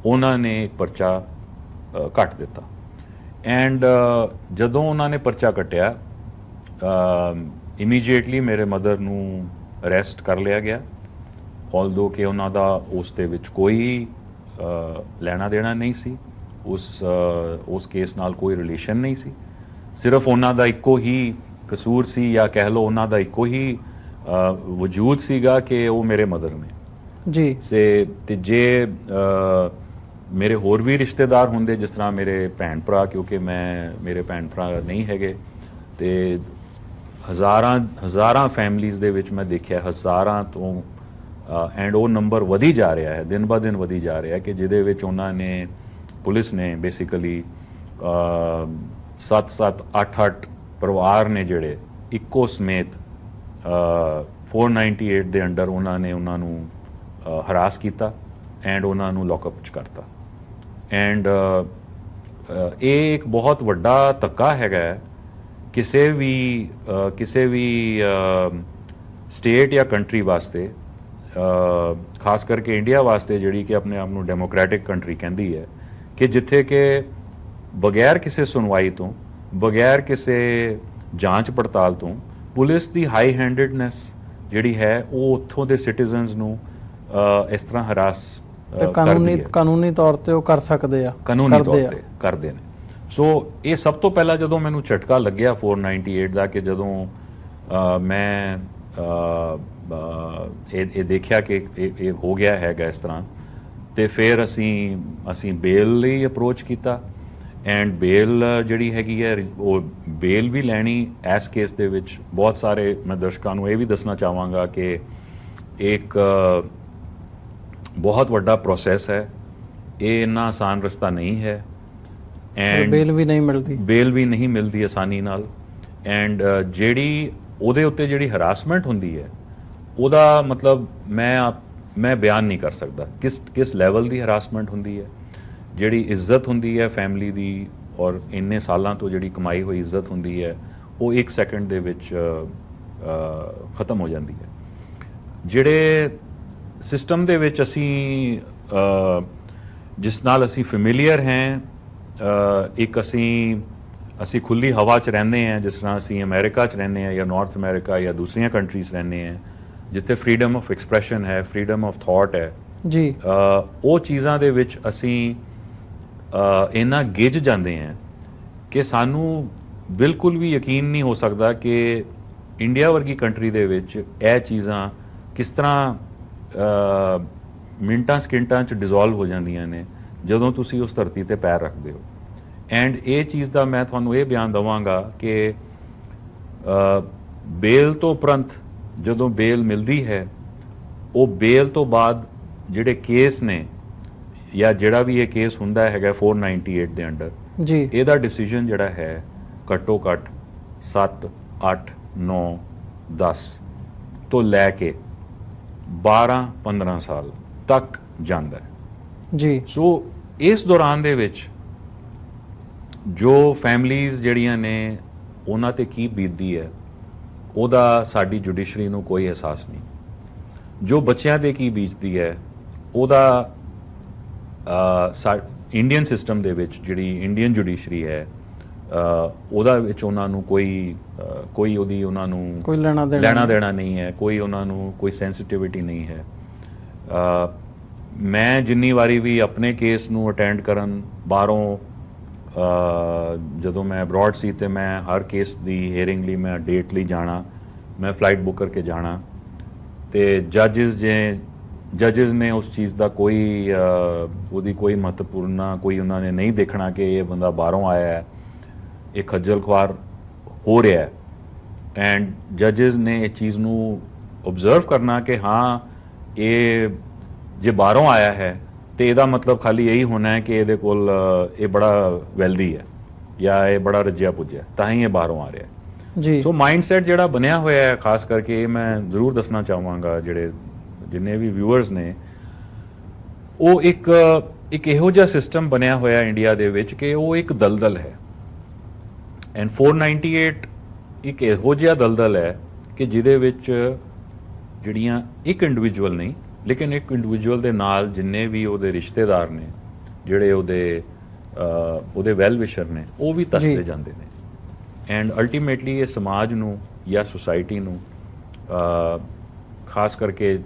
ਉਹਨਾਂ ਨੇ ਇੱਕ ਪਰਚਾ ਕੱਟ ਦਿੱਤਾ। ਐਂਡ ਜਦੋਂ ਉਹਨਾਂ ਨੇ ਪਰਚਾ ਕੱਟਿਆ, ਇਮੀਡੀਏਟਲੀ ਮੇਰੇ ਮਦਰ ਨੂੰ ਅਰੈਸਟ ਕਰ ਲਿਆ ਗਿਆ, ਆਲਦੋ ਕਿ ਉਹਨਾਂ ਦਾ ਉਸ ਦੇ ਵਿੱਚ ਕੋਈ ਲੈਣਾ ਦੇਣਾ ਨਹੀਂ ਸੀ, ਉਸ ਕੇਸ ਨਾਲ ਕੋਈ ਰਿਲੇਸ਼ਨ ਨਹੀਂ ਸੀ। ਸਿਰਫ ਉਹਨਾਂ ਦਾ ਇੱਕੋ ਹੀ ਕਸੂਰ ਸੀ, ਜਾਂ ਕਹਿ ਲਓ ਉਹਨਾਂ ਦਾ ਇੱਕੋ ਹੀ ਵਜੂਦ ਸੀਗਾ ਕਿ ਉਹ ਮੇਰੇ ਮਦਰ ਨੇ ਜੀ। ਤੇ ਜੇ ਮੇਰੇ ਹੋਰ ਵੀ ਰਿਸ਼ਤੇਦਾਰ ਹੁੰਦੇ, ਜਿਸ ਤਰ੍ਹਾਂ ਮੇਰੇ ਭੈਣ ਭਰਾ, ਕਿਉਂਕਿ ਮੇਰੇ ਭੈਣ ਭਰਾ ਨਹੀਂ ਹੈਗੇ, ਤੇ ਹਜ਼ਾਰਾਂ ਫੈਮਲੀਜ਼ ਦੇ ਵਿੱਚ ਮੈਂ ਦੇਖਿਆ, ਹਜ਼ਾਰਾਂ ਤੋਂ, ਐਂਡ ਉਹ ਨੰਬਰ ਵਧੀ ਜਾ ਰਿਹਾ ਹੈ, ਦਿਨ ਬ ਦਿਨ ਵਧੀ ਜਾ ਰਿਹਾ ਹੈ, ਕਿ ਜਿਹਦੇ ਵਿੱਚ ਉਹਨਾਂ ਨੇ, ਪੁਲਿਸ ਨੇ ਬੇਸਿਕਲੀ 7-7 8-8 ਪਰਿਵਾਰ ਨੇ ਜਿਹੜੇ ਇੱਕੋ ਸਮੇਤ 498 ਦੇ ਅੰਡਰ ਉਹਨਾਂ ਨੂੰ ਹਰਾਸ ਕੀਤਾ ਐਂਡ ਉਹਨਾਂ ਨੂੰ ਲੌਕਅਪ 'ਚ ਕਰਤਾ। ਐਂਡ ਇਹ ਇੱਕ ਬਹੁਤ ਵੱਡਾ ਧੱਕਾ ਹੈਗਾ ਕਿਸੇ ਵੀ ਸਟੇਟ ਜਾਂ ਕੰਟਰੀ ਵਾਸਤੇ, ਖਾਸ ਕਰਕੇ ਇੰਡੀਆ ਵਾਸਤੇ, ਜਿਹੜੀ ਕਿ ਆਪਣੇ ਆਪ ਨੂੰ ਡੈਮੋਕ੍ਰੈਟਿਕ ਕੰਟਰੀ ਕਹਿੰਦੀ ਹੈ, ਕਿ ਜਿੱਥੇ ਕਿ ਬਗੈਰ ਕਿਸੇ ਸੁਣਵਾਈ ਤੋਂ, ਬਗੈਰ ਕਿਸੇ ਜਾਂਚ ਪੜਤਾਲ ਤੋਂ, ਪੁਲਿਸ ਦੀ ਹਾਈ ਹੈਂਡਡਨੈਸ ਜਿਹੜੀ ਹੈ ਉਹ ਉੱਥੋਂ ਦੇ ਸਿਟੀਜ਼ਨਸ ਨੂੰ ਇਸ ਤਰ੍ਹਾਂ ਹਰਾਸ ਕਾਨੂੰਨੀ ਤੌਰ ਤੇ ਉਹ ਕਰ ਸਕਦੇ ਆ, ਕਾਨੂੰਨੀ ਤੌਰ ਤੇ ਕਰਦੇ ਨੇ। ਸੋ ਇਹ ਸਭ ਤੋਂ ਪਹਿਲਾਂ ਜਦੋਂ ਮੈਨੂੰ ਝਟਕਾ ਲੱਗਿਆ 498 ਦਾ, ਕਿ ਜਦੋਂ ਮੈਂ ਇਹ ਦੇਖਿਆ ਕਿ ਇਹ ਹੋ ਗਿਆ ਹੈਗਾ ਇਸ ਤਰ੍ਹਾਂ, ਤੇ ਫਿਰ ਅਸੀਂ ਬੇਲ ਲਈ ਅਪਰੋਚ ਕੀਤਾ। ਐਂਡ ਬੇਲ ਜਿਹੜੀ ਹੈਗੀ ਹੈ, ਉਹ ਬੇਲ ਵੀ ਲੈਣੀ ਇਸ ਕੇਸ ਦੇ ਵਿੱਚ ਬਹੁਤ ਸਾਰੇ, ਮੈਂ ਦਰਸ਼ਕਾਂ ਨੂੰ ਇਹ ਵੀ ਦੱਸਣਾ ਚਾਹਾਂਗਾ ਕਿ ਇੱਕ ਬਹੁਤ ਵੱਡਾ ਪ੍ਰੋਸੈਸ ਹੈ, ਇਹ ਇੰਨਾ ਆਸਾਨ ਰਸਤਾ ਨਹੀਂ ਹੈ। ਐਂਡ ਬੇਲ ਵੀ ਨਹੀਂ ਮਿਲਦੀ ਆਸਾਨੀ ਨਾਲ। ਐਂਡ ਜਿਹੜੀ ਉਹਦੇ ਉੱਤੇ ਜਿਹੜੀ ਹਰਾਸਮੈਂਟ ਹੁੰਦੀ ਹੈ, ਉਹਦਾ ਮਤਲਬ ਮੈਂ ਬਿਆਨ ਨਹੀਂ ਕਰ ਸਕਦਾ ਕਿਸ ਲੈਵਲ ਦੀ ਹਰਾਸਮੈਂਟ ਹੁੰਦੀ ਹੈ। ਜਿਹੜੀ ਇੱਜ਼ਤ ਹੁੰਦੀ ਹੈ ਫੈਮਿਲੀ ਦੀ, ਔਰ ਇੰਨੇ ਸਾਲਾਂ ਤੋਂ ਜਿਹੜੀ ਕਮਾਈ ਹੋਈ ਇੱਜ਼ਤ ਹੁੰਦੀ ਹੈ, ਉਹ 1 ਸੈਕਿੰਡ ਦੇ ਵਿੱਚ ਖਤਮ ਹੋ ਜਾਂਦੀ ਹੈ। ਜਿਹੜੇ ਸਿਸਟਮ ਦੇ ਵਿੱਚ ਜਿਸ ਨਾਲ ਅਸੀਂ ਫੈਮਿਲੀਅਰ ਹਾਂ, ਇੱਕ ਅਸੀਂ ਖੁੱਲੀ ਹਵਾ 'ਚ ਰਹਿੰਦੇ ਹਾਂ, ਜਿਸ ਤਰ੍ਹਾਂ ਅਸੀਂ ਅਮਰੀਕਾ 'ਚ ਰਹਿੰਦੇ ਹਾਂ, ਜਾਂ ਨਾਰਥ ਅਮਰੀਕਾ, ਜਾਂ ਦੂਸਰੀਆਂ ਕੰਟਰੀਜ਼ ਰਹਿੰਦੇ ਹਾਂ, ਜਿੱਥੇ ਫਰੀडम ਆਫ ਐਕਸਪ੍ਰੈਸ਼ਨ ਹੈ, ਫਰੀडम ਆਫ ਥਾਟ ਹੈ ਜੀ, ਉਹ ਚੀਜ਼ਾਂ ਦੇ ਵਿੱਚ ਅਸੀਂ ਇੰਨਾ ਗਿੱਝ ਜਾਂਦੇ ਹਾਂ ਕਿ ਸਾਨੂੰ ਬਿਲਕੁਲ ਵੀ ਯਕੀਨ ਨਹੀਂ ਹੋ ਸਕਦਾ ਕਿ ਇੰਡੀਆ ਵਰਗੀ ਕੰਟਰੀ ਦੇ ਵਿੱਚ ਇਹ ਚੀਜ਼ਾਂ ਕਿਸ ਤਰ੍ਹਾਂ ਮਿੰਟਾਂ ਸਕਿੰਟਾਂ 'ਚ ਡਿਸੋਲਵ ਹੋ ਜਾਂਦੀਆਂ ਨੇ ਜਦੋਂ ਤੁਸੀਂ ਉਸ ਧਰਤੀ ਤੇ ਪੈਰ ਰੱਖਦੇ ਹੋ। ਐਂਡ ਇਹ ਚੀਜ਼ ਦਾ ਮੈਂ ਤੁਹਾਨੂੰ ਇਹ ਬਿਆਨ ਦੇਵਾਂਗਾ ਕਿ ਬੇਲ ਤੋਂ ਉਪਰੰਤ ਜਦੋਂ ਬੇਲ ਮਿਲਦੀ ਹੈ, ਉਹ ਬੇਲ ਤੋਂ ਬਾਅਦ ਜਿਹੜੇ ਕੇਸ ਨੇ, ਜਾਂ ਜਿਹੜਾ ਵੀ ਇਹ ਕੇਸ ਹੁੰਦਾ ਹੈਗਾ 498 ਦੇ ਅੰਡਰ ਜੀ, ਇਹਦਾ ਡਿਸੀਜਨ ਜਿਹੜਾ ਹੈ ਘੱਟੋ ਘੱਟ 7, 8, 9, 10 ਤੋਂ ਲੈ ਕੇ 12-15 ਸਾਲ ਤੱਕ ਜਾਂਦਾ ਹੈ ਜੀ। ਸੋ ਇਸ ਦੌਰਾਨ ਦੇ ਵਿੱਚ ਜੋ ਫੈਮਲੀਜ਼ ਜਿਹੜੀਆਂ ਨੇ ਉਹਨਾਂ ਤੇ ਕੀ ਬੀਤਦੀ ਹੈ ਉਹਦਾ ਸਾਡੀ ਜੁਡੀਸ਼ਰੀ ਨੂੰ ਕੋਈ ਅਹਿਸਾਸ ਨਹੀਂ। ਜੋ ਬੱਚਿਆਂ ਤੇ ਕੀ ਬੀਤਦੀ ਹੈ ਉਹਦਾ ਇੰਡੀਅਨ ਸਿਸਟਮ ਦੇ ਵਿੱਚ ਜਿਹੜੀ ਇੰਡੀਅਨ ਜੁਡੀਸ਼ਰੀ ਹੈ ਉਹਦਾ ਵਿੱਚ ਉਹਨਾਂ ਨੂੰ ਕੋਈ ਉਹਦੀ ਉਹਨਾਂ ਨੂੰ ਕੋਈ ਲੈਣਾ ਦੇਣਾ ਨਹੀਂ ਹੈ, ਕੋਈ ਉਹਨਾਂ ਨੂੰ ਕੋਈ ਸੈਂਸਿਟਿਵਿਟੀ ਨਹੀਂ ਹੈ। ਮੈਂ ਜਿੰਨੀ ਵਾਰੀ ਵੀ ਆਪਣੇ ਕੇਸ ਨੂੰ ਅਟੈਂਡ ਕਰਨ ਬਾਹਰੋਂ ਜਦੋਂ ਮੈਂ ਅਬਰੋਡ ਸੀ ਤੇ ਮੈਂ ਹਰ ਕੇਸ ਦੀ ਹੀਅਰਿੰਗ ਲਈ ਮੈਂ ਡੇਟ ਲਈ ਜਾਣਾ, ਮੈਂ ਫਲਾਈਟ ਬੁੱਕ ਕਰਕੇ ਜਾਣਾ ਤੇ ਜੱਜਸ ਨੇ ਉਸ ਚੀਜ਼ ਦਾ ਕੋਈ ਉਹਦੀ ਕੋਈ ਮਹੱਤਵਪੂਰਨ ਕੋਈ ਉਹਨਾਂ ਨੇ ਨਹੀਂ ਦੇਖਣਾ ਕਿ ਇਹ ਬੰਦਾ ਬਾਹਰੋਂ ਆਇਆ ਹੈ, ਇਹ ਖੱਜਲ ਖੁਆਰ ਹੋ ਰਿਹਾ ਹੈ। ਐਂਡ ਜੱਜਸ ਨੇ ਇਹ ਚੀਜ਼ ਨੂੰ ਆਬਜ਼ਰਵ ਕਰਨਾ ਕਿ ਹਾਂ ਇਹ ਜੇ ਬਾਹਰੋਂ ਆਇਆ ਹੈ ਤੇ ਇਹਦਾ ਮਤਲਬ ਖਾਲੀ ਇਹੀ ਹੋਣਾ ਹੈ ਕਿ ਇਹਦੇ ਕੋਲ ਇਹ ਬੜਾ ਵੈਲਦੀ ਹੈ ਜਾਂ ਇਹ ਬੜਾ ਰੱਜਿਆ ਪੁੱਜਿਆ ਤਾਂ ਹੀ ਇਹ ਬਾਹਰੋਂ ਆ ਰਿਹਾ ਹੈ ਜੀ। ਸੋ ਮਾਈਂਡਸੈਟ ਜਿਹੜਾ ਬਣਿਆ ਹੋਇਆ ਹੈ, ਖਾਸ ਕਰਕੇ ਇਹ ਮੈਂ ਜ਼ਰੂਰ ਦੱਸਣਾ ਚਾਹਾਂਗਾ ਜਿੰਨੇ ਵੀ ਵਿਊਅਰਸ ਨੇ, ਉਹ ਇੱਕ ਇਹੋ ਜਿਹਾ ਸਿਸਟਮ ਬਣਿਆ ਹੋਇਆ ਇੰਡੀਆ ਦੇ ਵਿੱਚ ਕਿ ਉਹ ਇੱਕ ਦਲਦਲ ਹੈ। ਐਂਡ 498 ਇੱਕ ਇਹੋ ਜਿਹਾ ਦਲਦਲ ਹੈ ਕਿ ਜਿਹਦੇ ਵਿੱਚ ਜਿਹੜੀਆਂ ਇੱਕ ਇੰਡੀਵਿਜੂਅਲ ਨਹੀਂ ਲੇਕਿਨ ਇੱਕ ਇੰਡੀਵਿਜੂਅਲ ਦੇ ਨਾਲ ਜਿੰਨੇ ਵੀ ਉਹਦੇ ਰਿਸ਼ਤੇਦਾਰ ਨੇ, ਜਿਹੜੇ ਉਹਦੇ ਵੈਲ ਵਿਸ਼ਰ ਨੇ, ਉਹ ਵੀ ਤਸਦੇ ਜਾਂਦੇ ਨੇ। ਐਂਡ ਅਲਟੀਮੇਟਲੀ ਇਹ ਸਮਾਜ ਨੂੰ ਜਾਂ ਸੁਸਾਇਟੀ ਨੂੰ, ਖਾਸ ਕਰਕੇ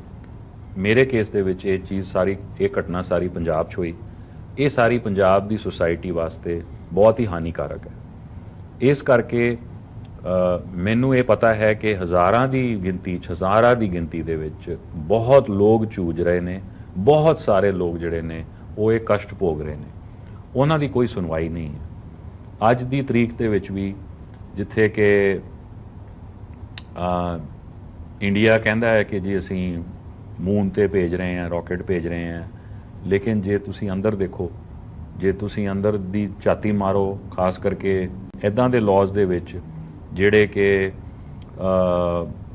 ਮੇਰੇ ਕੇਸ ਦੇ ਵਿੱਚ ਇਹ ਘਟਨਾ ਸਾਰੀ ਪੰਜਾਬ 'ਚ ਹੋਈ, ਇਹ ਸਾਰੀ ਪੰਜਾਬ ਦੀ ਸੁਸਾਇਟੀ ਵਾਸਤੇ ਬਹੁਤ ਹੀ ਹਾਨੀਕਾਰਕ ਹੈ। ਇਸ ਕਰਕੇ ਮੈਨੂੰ ਇਹ ਪਤਾ ਹੈ ਕਿ ਹਜ਼ਾਰਾਂ ਦੀ ਗਿਣਤੀ ਦੇ ਵਿੱਚ ਬਹੁਤ ਲੋਕ ਜੂਝ ਰਹੇ ਨੇ, ਬਹੁਤ ਸਾਰੇ ਲੋਕ ਜਿਹੜੇ ਨੇ ਉਹ ਇਹ ਕਸ਼ਟ ਭੋਗ ਰਹੇ ਨੇ, ਉਹਨਾਂ ਦੀ ਕੋਈ ਸੁਣਵਾਈ ਨਹੀਂ ਹੈ। ਅੱਜ ਦੀ ਤਰੀਕ ਦੇ ਵਿੱਚ ਵੀ ਜਿੱਥੇ ਕਿ ਇੰਡੀਆ ਕਹਿੰਦਾ ਹੈ ਕਿ ਜੀ ਅਸੀਂ ਮੂਨ ਤੇ ਭੇਜ ਰਹੇ ਹਾਂ, ਰਾਕਟ ਭੇਜ ਰਹੇ ਹਾਂ, ਲੇਕਿਨ ਜੇ ਤੁਸੀਂ ਅੰਦਰ ਦੇਖੋ, ਜੇ ਤੁਸੀਂ ਅੰਦਰ ਦੀ ਝਾਤੀ ਮਾਰੋ, ਖਾਸ ਕਰਕੇ ਇੱਦਾਂ ਦੇ ਲਾਜ਼ ਦੇ ਵਿੱਚ ਜਿਹੜੇ ਕਿ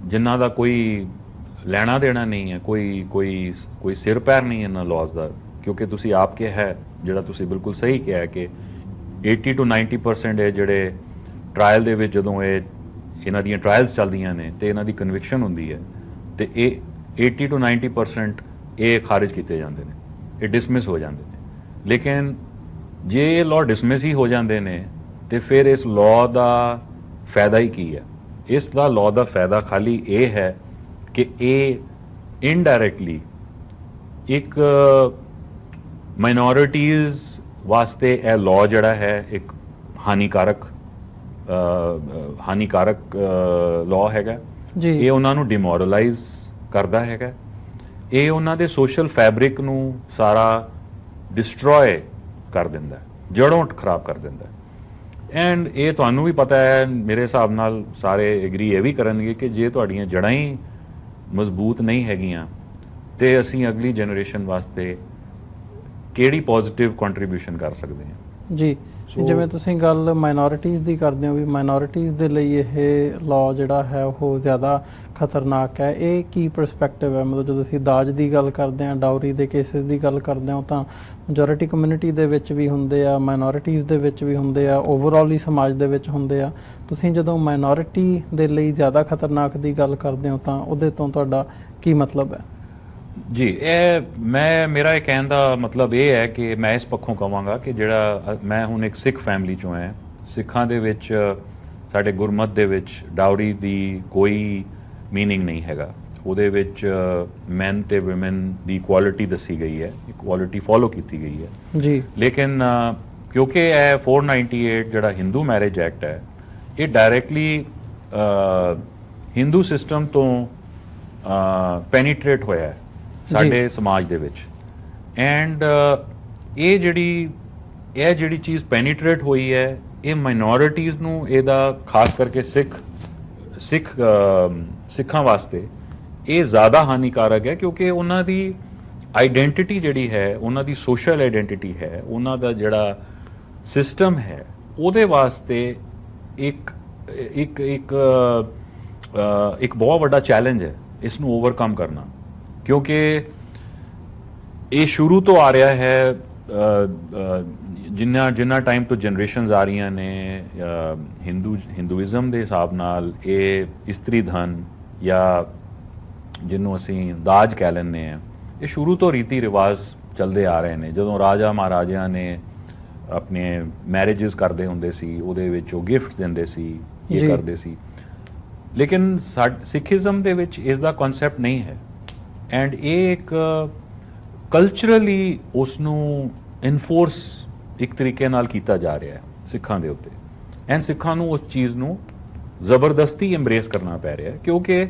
ਜਿਨ੍ਹਾਂ ਦਾ ਕੋਈ ਲੈਣਾ ਦੇਣਾ ਨਹੀਂ ਹੈ, ਕੋਈ ਸਿਰ ਪੈਰ ਨਹੀਂ ਇਹਨਾਂ ਲਾਜ਼ ਦਾ, ਕਿਉਂਕਿ ਤੁਸੀਂ ਆਪ ਕਿਹਾ ਹੈ, ਜਿਹੜਾ ਤੁਸੀਂ ਬਿਲਕੁਲ ਸਹੀ ਕਿਹਾ ਕਿ 80 to 90% ਇਹ ਜਿਹੜੇ ਟਰਾਇਲ ਦੇ ਵਿੱਚ ਜਦੋਂ ਇਹਨਾਂ ਦੀਆਂ ਟਰਾਇਲਸ ਚੱਲਦੀਆਂ ਨੇ ਤੇ ਇਹਨਾਂ ਦੀ ਕਨਵਿਕਸ਼ਨ ਹੁੰਦੀ ਹੈ ਤੇ ਇਹ 80 to 90% ਇਹ ਖਾਰਿਜ ਕੀਤੇ ਜਾਂਦੇ ਨੇ, ਇਹ ਡਿਸਮਿਸ ਹੋ ਜਾਂਦੇ ਨੇ। ਲੇਕਿਨ ਜੇ ਇਹ ਲਾਅ ਡਿਸਮਿਸ ਹੀ ਹੋ ਜਾਂਦੇ ਨੇ ਤੇ ਫਿਰ ਇਸ ਲਾਅ ਦਾ ਫਾਇਦਾ ਹੀ ਕੀ ਹੈ? ਇਸ ਦਾ ਲਾਅ ਦਾ ਫਾਇਦਾ ਖਾਲੀ ਇਹ ਹੈ ਕਿ ਇਹ ਇਨਡਾਇਰੈਕਟਲੀ ਇੱਕ ਮਾਈਨੋਰਿਟੀਜ਼ ਵਾਸਤੇ ਇਹ ਲਾਅ ਜਿਹੜਾ ਹੈ ਇੱਕ ਹਾਨੀਕਾਰਕ ਲਾਅ ਹੈਗਾ ਜੀ। ਇਹ ਉਹਨਾਂ ਨੂੰ ਡਿਮੋਰਲਾਈਜ਼ ਕਰਦਾ ਹੈਗਾ, ਇਹ ਉਹਨਾਂ ਦੇ ਸੋਸ਼ਲ ਫੈਬਰਿਕ ਨੂੰ ਸਾਰਾ ਡਿਸਟਰੋਏ ਕਰ ਦਿੰਦਾ, ਜੜੋਂ ਖਰਾਬ ਕਰ ਦਿੰਦਾ। ਐਂਡ ਇਹ ਤੁਹਾਨੂੰ ਵੀ ਪਤਾ ਹੈ, ਮੇਰੇ ਹਿਸਾਬ ਨਾਲ ਸਾਰੇ ਐਗਰੀ ਇਹ ਵੀ ਕਰਨਗੇ ਕਿ ਜੇ ਤੁਹਾਡੀਆਂ ਜੜ੍ਹਾਂ ਹੀ ਮਜ਼ਬੂਤ ਨਹੀਂ ਹੈਗੀਆਂ ਤੇ ਅਸੀਂ ਅਗਲੀ ਜਨਰੇਸ਼ਨ ਵਾਸਤੇ ਕਿਹੜੀ ਪੋਜ਼ਿਟਿਵ ਕੰਟਰੀਬਿਊਸ਼ਨ ਕਰ ਸਕਦੇ ਹਾਂ ਜੀ। ਜਿਵੇਂ ਤੁਸੀਂ ਗੱਲ ਮਾਈਨੋਰਿਟੀਜ਼ ਦੀ ਕਰਦੇ ਹੋ ਵੀ ਮਾਈਨੋਰਿਟੀਜ਼ ਦੇ ਲਈ ਇਹ ਲਾਅ ਜਿਹੜਾ ਹੈ ਉਹ ਜ਼ਿਆਦਾ ਖਤਰਨਾਕ ਹੈ, ਇਹ ਕੀ ਪਰਸਪੈਕਟਿਵ ਹੈ? ਮਤਲਬ ਜਦੋਂ ਅਸੀਂ ਦਾਜ ਦੀ ਗੱਲ ਕਰਦੇ ਹਾਂ, ਡਾਊਰੀ ਦੇ ਕੇਸਿਸ ਦੀ ਗੱਲ ਕਰਦੇ ਹਾਂ, ਤਾਂ ਮੈਜੋਰਿਟੀ ਕਮਿਊਨਿਟੀ ਦੇ ਵਿੱਚ ਵੀ ਹੁੰਦੇ ਆ, ਮਾਈਨੋਰਿਟੀਜ਼ ਦੇ ਵਿੱਚ ਵੀ ਹੁੰਦੇ ਆ, ਓਵਰਆਲ ਹੀ ਸਮਾਜ ਦੇ ਵਿੱਚ ਹੁੰਦੇ ਆ। ਤੁਸੀਂ ਜਦੋਂ ਮਾਈਨੋਰਿਟੀ ਦੇ ਲਈ ਜ਼ਿਆਦਾ ਖਤਰਨਾਕ ਦੀ ਗੱਲ ਕਰਦੇ ਹੋ ਤਾਂ ਉਹਦੇ ਤੋਂ ਤੁਹਾਡਾ ਕੀ ਮਤਲਬ ਹੈ? ਜੀ, ਮੇਰਾ ਇਹ ਕਹਿਣ ਦਾ ਮਤਲਬ ਇਹ ਹੈ ਕਿ ਮੈਂ ਇਸ ਪੱਖੋਂ ਕਹਾਂਗਾ ਕਿ ਜਿਹੜਾ ਮੈਂ ਹੁਣ ਇੱਕ ਸਿੱਖ ਫੈਮਿਲੀ ਚੋਂ ਹੈ, ਸਿੱਖਾਂ ਦੇ ਵਿੱਚ ਸਾਡੇ ਗੁਰਮਤ ਦੇ ਵਿੱਚ ਡਾਊਰੀ ਦੀ ਕੋਈ ਮੀਨਿੰਗ ਨਹੀਂ ਹੈਗਾ। ਉਹਦੇ ਵਿੱਚ ਮੈਨ ਤੇ ਔਮਨ ਦੀ ਇਕੁਆਲਿਟੀ ਦੱਸੀ ਗਈ ਹੈ, ਇਕੁਆਲਿਟੀ ਫੋਲੋ ਕੀਤੀ ਗਈ ਹੈ ਜੀ। ਲੇਕਿਨ ਕਿਉਂਕਿ ਇਹ 498 ਜਿਹੜਾ ਹਿੰਦੂ ਮੈਰਿਜ ਐਕਟ ਹੈ, ਇਹ ਡਾਇਰੈਕਟਲੀ ਹਿੰਦੂ ਸਿਸਟਮ ਤੋਂ ਪੈਨੀਟ੍ਰੇਟ ਹੋਇਆ ਹੈ ਸਾਡੇ ਸਮਾਜ ਦੇ ਵਿੱਚ। ਐਂਡ ਇਹ ਜਿਹੜੀ ਚੀਜ਼ ਪੈਨੀਟ੍ਰੇਟ ਹੋਈ ਹੈ, ਇਹ ਮਾਈਨੋਰਿਟੀਜ਼ ਨੂੰ ਇਹਦਾ ਖਾਸ ਕਰਕੇ ਸਿੱਖਾਂ ਵਾਸਤੇ ਇਹ ਜ਼ਿਆਦਾ ਹਾਨੀਕਾਰਕ ਹੈ, ਕਿਉਂਕਿ ਉਹਨਾਂ ਦੀ ਆਈਡੈਂਟੀਟੀ ਜਿਹੜੀ ਹੈ, ਉਹਨਾਂ ਦੀ ਸੋਸ਼ਲ ਆਈਡੈਂਟੀਟੀ ਹੈ, ਉਹਨਾਂ ਦਾ ਜਿਹੜਾ ਸਿਸਟਮ ਹੈ, ਉਹਦੇ ਵਾਸਤੇ ਇੱਕ ਬਹੁਤ ਵੱਡਾ ਚੈਲੰਜ ਹੈ ਇਸ ਨੂੰ ਓਵਰਕਮ ਕਰਨਾ, ਕਿਉਂਕਿ ਇਹ ਸ਼ੁਰੂ ਤੋਂ ਆ ਰਿਹਾ ਹੈ। ਜਿੰਨਾ ਟਾਈਮ ਤੋਂ ਜਨਰੇਸ਼ਨਸ ਆ ਰਹੀਆਂ ਨੇ ਹਿੰਦੂਇਜ਼ਮ ਦੇ ਹਿਸਾਬ ਨਾਲ, ਇਹ ਇਸਤਰੀ ਧਨ ਜਾਂ ਜਿਹਨੂੰ ਅਸੀਂ ਦਾਜ ਕਹਿ ਲੈਂਦੇ ਹਾਂ, ਇਹ ਸ਼ੁਰੂ ਤੋਂ ਰੀਤੀ ਰਿਵਾਜ ਚੱਲਦੇ ਆ ਰਹੇ ਨੇ। ਜਦੋਂ ਰਾਜਾ ਮਹਾਰਾਜਿਆਂ ਨੇ ਆਪਣੇ ਮੈਰਿਜਸ ਕਰਦੇ ਹੁੰਦੇ ਸੀ, ਉਹਦੇ ਵਿੱਚ ਉਹ ਗਿਫਟਸ ਦਿੰਦੇ ਸੀ, ਇਹ ਕਰਦੇ ਸੀ। ਲੇਕਿਨ ਸਿੱਖੀਜ਼ਮ ਦੇ ਵਿੱਚ ਇਸ ਦਾ ਕਨਸੈਪਟ ਨਹੀਂ ਹੈ, ਐਂਡ ਇਹ ਇੱਕ ਕਲਚਰਲੀ ਉਸ ਨੂੰ ਇਨਫੋਰਸ ਇੱਕ ਤਰੀਕੇ ਨਾਲ ਕੀਤਾ ਜਾ ਰਿਹਾ ਹੈ ਸਿੱਖਾਂ ਦੇ ਉੱਤੇ, ਐਂਡ ਸਿੱਖਾਂ ਨੂੰ ਉਸ ਚੀਜ਼ ਨੂੰ ਜ਼ਬਰਦਸਤੀ ਐਮਬਰੇਸ ਕਰਨਾ ਪੈ ਰਿਹਾ ਹੈ, ਕਿਉਂਕਿ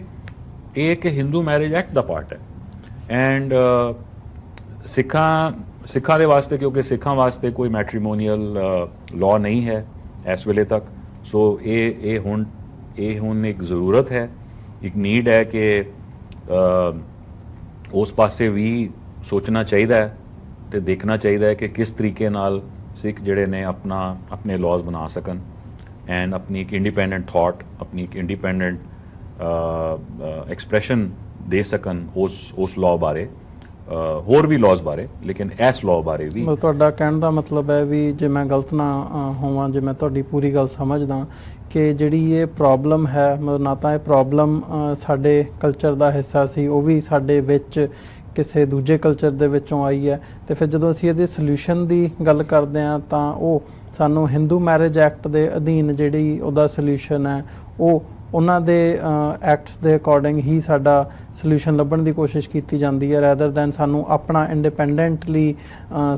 ਇਹ ਇੱਕ ਹਿੰਦੂ ਮੈਰਿਜ ਐਕਟ ਦਾ ਪਾਰਟ ਹੈ। ਐਂਡ ਸਿੱਖਾਂ ਦੇ ਵਾਸਤੇ, ਕਿਉਂਕਿ ਸਿੱਖਾਂ ਵਾਸਤੇ ਕੋਈ ਮੈਟਰੀਮੋਨੀਅਲ ਲਾਅ ਨਹੀਂ ਹੈ ਇਸ ਵੇਲੇ ਤੱਕ, ਸੋ ਇਹ ਹੁਣ ਇੱਕ ਜ਼ਰੂਰਤ ਹੈ, ਇੱਕ ਨੀਡ ਹੈ ਕਿ ਉਸ ਪਾਸੇ ਵੀ ਸੋਚਣਾ ਚਾਹੀਦਾ ਹੈ ਤੇ ਦੇਖਣਾ ਚਾਹੀਦਾ ਹੈ ਕਿ ਕਿਸ ਤਰੀਕੇ ਨਾਲ ਸਿੱਖ ਜਿਹੜੇ ਨੇ ਆਪਣੇ ਲਾਜ਼ ਬਣਾ ਸਕਣ, ਐਂਡ ਆਪਣੀ ਇੱਕ ਇੰਡੀਪੈਂਡੈਂਟ ਥਾਟ, ਆਪਣੀ ਇੱਕ ਇੰਡੀਪੈਂਡੈਂਟ ਐਕਸਪ੍ਰੈਸ਼ਨ ਦੇ ਸਕਣ ਉਸ ਲਾਅ ਬਾਰੇ, ਹੋਰ ਵੀ ਲਾਜ਼ ਬਾਰੇ, ਲੇਕਿਨ ਇਸ ਲਾਅ ਬਾਰੇ ਵੀ। ਤੁਹਾਡਾ ਕਹਿਣ ਦਾ ਮਤਲਬ ਹੈ ਵੀ, ਜੇ ਮੈਂ ਗਲਤ ਨਾ ਹੋਵਾਂ, ਜੇ ਮੈਂ ਤੁਹਾਡੀ ਪੂਰੀ ਗੱਲ ਸਮਝਦਾ, ਕਿ ਜਿਹੜੀ ਇਹ ਪ੍ਰੋਬਲਮ ਹੈ, ਨਾ ਤਾਂ ਇਹ ਪ੍ਰੋਬਲਮ ਸਾਡੇ ਕਲਚਰ ਦਾ ਹਿੱਸਾ ਸੀ, ਉਹ ਵੀ ਸਾਡੇ ਵਿੱਚ ਕਿਸੇ ਦੂਜੇ ਕਲਚਰ ਦੇ ਵਿੱਚੋਂ ਆਈ ਹੈ, ਤੇ ਫਿਰ ਜਦੋਂ ਅਸੀਂ ਇਹਦੇ ਸੋਲੂਸ਼ਨ ਦੀ ਗੱਲ ਕਰਦੇ ਹਾਂ ਤਾਂ ਉਹ ਸਾਨੂੰ ਹਿੰਦੂ ਮੈਰਿਜ ਐਕਟ ਦੇ ਅਧੀਨ ਜਿਹੜੀ ਉਹਦਾ ਸੋਲੂਸ਼ਨ ਹੈ, ਉਹ ਉਹਨਾਂ ਦੇ ਐਕਟਸ ਦੇ ਅਕੋਰਡਿੰਗ ਹੀ ਸਾਡਾ ਸੋਲੂਸ਼ਨ ਲੱਭਣ ਦੀ ਕੋਸ਼ਿਸ਼ ਕੀਤੀ ਜਾਂਦੀ ਹੈ, ਰੈਦਰ ਦੈਨ ਸਾਨੂੰ ਆਪਣਾ ਇੰਡੀਪੈਂਡੈਂਟਲੀ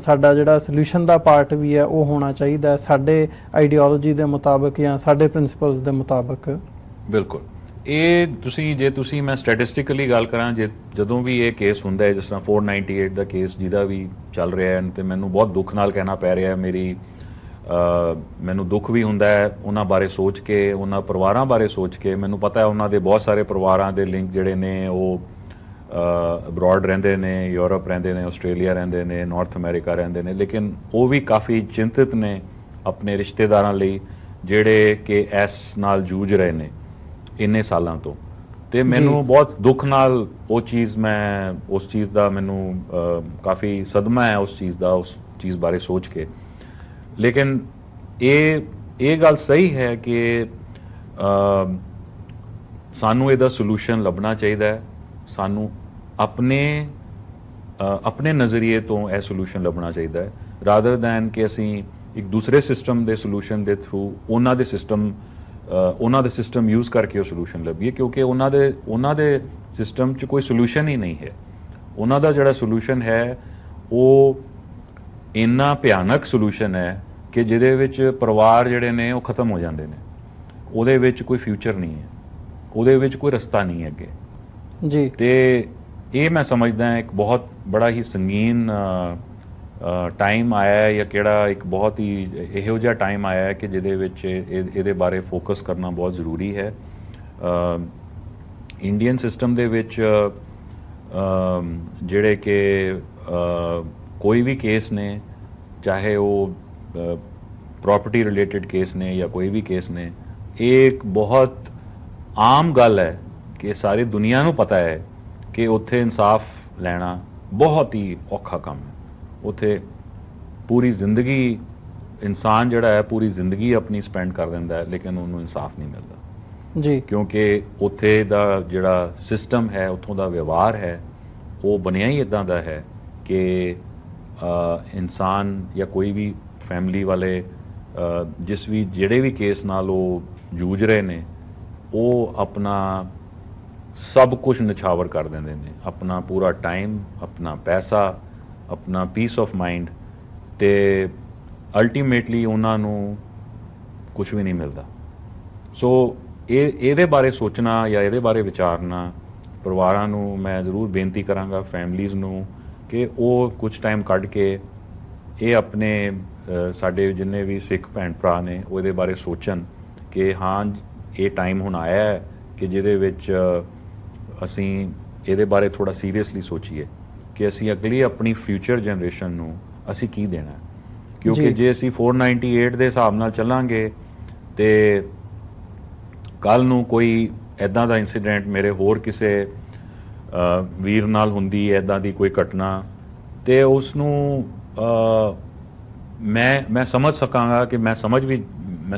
ਸਾਡਾ ਜਿਹੜਾ ਸੋਲੂਸ਼ਨ ਦਾ ਪਾਰਟ ਵੀ ਹੈ ਉਹ ਹੋਣਾ ਚਾਹੀਦਾ ਸਾਡੇ ਆਈਡੀਓਲੋਜੀ ਦੇ ਮੁਤਾਬਕ ਜਾਂ ਸਾਡੇ ਪ੍ਰਿੰਸੀਪਲਸ ਦੇ ਮੁਤਾਬਕ। ਬਿਲਕੁਲ। ਇਹ ਜੇ ਤੁਸੀਂ ਮੈਂ ਸਟੈਟਿਸਟਿਕਲੀ ਗੱਲ ਕਰਾਂ, ਜਦੋਂ ਵੀ ਇਹ ਕੇਸ ਹੁੰਦਾ ਹੈ, ਜਿਸ ਤਰ੍ਹਾਂ 498 ਦਾ ਕੇਸ ਜਿਹਦਾ ਵੀ ਚੱਲ ਰਿਹਾ ਹੈ, ਤੇ ਮੈਨੂੰ ਬਹੁਤ ਦੁੱਖ ਨਾਲ ਕਹਿਣਾ ਪੈ ਰਿਹਾ, ਮੈਨੂੰ ਦੁੱਖ ਵੀ ਹੁੰਦਾ ਹੈ ਉਹਨਾਂ ਬਾਰੇ ਸੋਚ ਕੇ, ਉਹਨਾਂ ਪਰਿਵਾਰਾਂ ਬਾਰੇ ਸੋਚ ਕੇ। ਮੈਨੂੰ ਪਤਾ ਹੈ ਉਹਨਾਂ ਦੇ ਬਹੁਤ ਸਾਰੇ ਪਰਿਵਾਰਾਂ ਦੇ ਲਿੰਕ ਜਿਹੜੇ ਨੇ ਉਹ ਅਬਰੋਡ ਰਹਿੰਦੇ ਨੇ, ਯੂਰਪ ਰਹਿੰਦੇ ਨੇ, ਆਸਟ੍ਰੇਲੀਆ ਰਹਿੰਦੇ ਨੇ, ਨਾਰਥ ਅਮਰੀਕਾ ਰਹਿੰਦੇ ਨੇ, ਲੇਕਿਨ ਉਹ ਵੀ ਕਾਫੀ ਚਿੰਤਿਤ ਨੇ ਆਪਣੇ ਰਿਸ਼ਤੇਦਾਰਾਂ ਲਈ ਜਿਹੜੇ ਕਿ ਇਸ ਨਾਲ ਜੂਝ ਰਹੇ ਨੇ ਇੰਨੇ ਸਾਲਾਂ ਤੋਂ। ਤੇ ਮੈਨੂੰ ਬਹੁਤ ਦੁੱਖ ਨਾਲ ਉਸ ਚੀਜ਼ ਦਾ ਮੈਨੂੰ ਕਾਫੀ ਸਦਮਾ ਹੈ ਉਸ ਚੀਜ਼ ਬਾਰੇ ਸੋਚ ਕੇ। ਲੇਕਿਨ ਇਹ ਗੱਲ ਸਹੀ ਹੈ ਕਿ ਸਾਨੂੰ ਇਹਦਾ ਸੋਲੂਸ਼ਨ ਲੱਭਣਾ ਚਾਹੀਦਾ ਹੈ, ਸਾਨੂੰ ਆਪਣੇ ਨਜ਼ਰੀਏ ਤੋਂ ਇਹ ਸੋਲੂਸ਼ਨ ਲੱਭਣਾ ਚਾਹੀਦਾ ਹੈ, ਰਾਦਰ ਦੈਨ ਕਿ ਅਸੀਂ ਇੱਕ ਦੂਸਰੇ ਸਿਸਟਮ ਦੇ ਸੋਲੂਸ਼ਨ ਦੇ ਥਰੂ ਉਹਨਾਂ ਦੇ ਸਿਸਟਮ ਯੂਜ਼ ਕਰਕੇ ਉਹ ਸੋਲੂਸ਼ਨ ਲੱਭੀਏ, ਕਿਉਂਕਿ ਉਹਨਾਂ ਦੇ ਸਿਸਟਮ 'ਚ ਕੋਈ ਸੋਲੂਸ਼ਨ ਹੀ ਨਹੀਂ ਹੈ। ਉਹਨਾਂ ਦਾ ਜਿਹੜਾ ਸੋਲੂਸ਼ਨ ਹੈ ਉਹ ਇੰਨਾ ਭਿਆਨਕ ਸੋਲੂਸ਼ਨ ਹੈ ਕਿ ਜਿਹਦੇ ਵਿੱਚ ਪਰਿਵਾਰ ਜਿਹੜੇ ਨੇ ਉਹ ਖਤਮ ਹੋ ਜਾਂਦੇ ਨੇ, ਉਹਦੇ ਵਿੱਚ ਕੋਈ ਫਿਊਚਰ ਨਹੀਂ ਹੈ, ਉਹਦੇ ਵਿੱਚ ਕੋਈ ਰਸਤਾ ਨਹੀਂ ਹੈ ਅੱਗੇ ਜੀ। ਤੇ ਇਹ ਮੈਂ ਸਮਝਦਾ ਇੱਕ ਬਹੁਤ ਬੜਾ ਹੀ ਸੰਗੀਨ ਟਾਈਮ ਆਇਆ ਹੈ, ਜਾਂ ਕਿਹੜਾ ਇੱਕ ਬਹੁਤ ਹੀ ਇਹੋ ਜਿਹਾ ਟਾਈਮ ਆਇਆ ਹੈ ਕਿ ਜਿਹਦੇ ਵਿੱਚ ਇਹਦੇ ਬਾਰੇ ਫੋਕਸ ਕਰਨਾ ਬਹੁਤ ਜ਼ਰੂਰੀ ਹੈ। ਇੰਡੀਅਨ ਸਿਸਟਮ ਦੇ ਵਿੱਚ ਜਿਹੜੇ ਕਿ ਕੋਈ ਵੀ ਕੇਸ ਨੇ, ਚਾਹੇ ਉਹ ਪ੍ਰੋਪਰਟੀ ਰਿਲੇਟਡ ਕੇਸ ਨੇ ਜਾਂ ਕੋਈ ਵੀ ਕੇਸ ਨੇ, ਇਹ ਇੱਕ ਬਹੁਤ ਆਮ ਗੱਲ ਹੈ ਕਿ ਸਾਰੀ ਦੁਨੀਆ ਨੂੰ ਪਤਾ ਹੈ ਕਿ ਉੱਥੇ ਇਨਸਾਫ ਲੈਣਾ ਬਹੁਤ ਹੀ ਔਖਾ ਕੰਮ ਹੈ। ਉੱਥੇ ਪੂਰੀ ਜ਼ਿੰਦਗੀ ਇਨਸਾਨ ਜਿਹੜਾ ਹੈ ਪੂਰੀ ਜ਼ਿੰਦਗੀ ਆਪਣੀ ਸਪੈਂਡ ਕਰ ਦਿੰਦਾ ਹੈ, ਲੇਕਿਨ ਉਹਨੂੰ ਇਨਸਾਫ ਨਹੀਂ ਮਿਲਦਾ ਜੀ, ਕਿਉਂਕਿ ਉੱਥੇ ਦਾ ਜਿਹੜਾ ਸਿਸਟਮ ਹੈ, ਉੱਥੋਂ ਦਾ ਵਿਵਹਾਰ ਹੈ, ਉਹ ਬਣਿਆ ਹੀ ਇਦਾਂ ਦਾ ਹੈ ਕਿ ਇਨਸਾਨ ਜਾਂ ਕੋਈ ਵੀ ਫੈਮਿਲੀ ਵਾਲੇ ਜਿਹੜੇ ਵੀ ਕੇਸ ਨਾਲ ਉਹ ਜੂਝ ਰਹੇ ਨੇ, ਉਹ ਆਪਣਾ ਸਭ ਕੁਝ ਨਿਛਾਵਰ ਕਰ ਦਿੰਦੇ ਨੇ, ਆਪਣਾ ਪੂਰਾ ਟਾਈਮ, ਆਪਣਾ ਪੈਸਾ, ਆਪਣਾ ਪੀਸ ਆਫ ਮਾਈਂਡ, ਤੇ ਅਲਟੀਮੇਟਲੀ ਉਹਨਾਂ ਨੂੰ ਕੁਝ ਵੀ ਨਹੀਂ ਮਿਲਦਾ। ਸੋ ਇਹਦੇ ਬਾਰੇ ਸੋਚਣਾ ਜਾਂ ਇਹਦੇ ਬਾਰੇ ਵਿਚਾਰਨਾ, ਪਰਿਵਾਰਾਂ ਨੂੰ ਮੈਂ ਜ਼ਰੂਰ ਬੇਨਤੀ ਕਰਾਂਗਾ, ਫੈਮਲੀਜ਼ ਨੂੰ, ਕਿ ਉਹ ਕੁਝ ਟਾਈਮ ਕੱਢ ਕੇ ਇਹ ਆਪਣੇ ਸਾਡੇ ਜਿੰਨੇ ਵੀ ਸਿੱਖ ਭੈਣ ਭਰਾ ਨੇ ਉਹ ਇਹਦੇ ਬਾਰੇ ਸੋਚਣ ਕਿ ਹਾਂ ਇਹ ਟਾਈਮ ਹੁਣ ਆਇਆ ਹੈ ਕਿ ਜਿਹਦੇ ਵਿੱਚ ਅਸੀਂ ਇਹਦੇ ਬਾਰੇ ਥੋੜਾ ਸੀਰੀਅਸਲੀ ਸੋਚੀਏ ਕਿ ਅਸੀਂ ਅਗਲੀ ਆਪਣੀ ਫਿਊਚਰ ਜਨਰੇਸ਼ਨ ਨੂੰ ਅਸੀਂ ਕੀ ਦੇਣਾ। ਕਿਉਂਕਿ ਜੇ ਅਸੀਂ 498 ਦੇ ਹਿਸਾਬ ਨਾਲ ਚੱਲਾਂਗੇ ਤੇ ਕੱਲ ਨੂੰ ਕੋਈ ਐਦਾਂ ਦਾ ਇਨਸੀਡੈਂਟ ਮੇਰੇ ਹੋਰ ਕਿਸੇ ਵੀਰ ਨਾਲ ਹੁੰਦੀ ਹੈ ਇੱਦਾਂ ਦੀ ਕੋਈ ਘਟਨਾ ਤੇ ਉਸ ਨੂੰ ਮੈਂ ਸਮਝ ਸਕਾਂਗਾ ਕਿ ਮੈਂ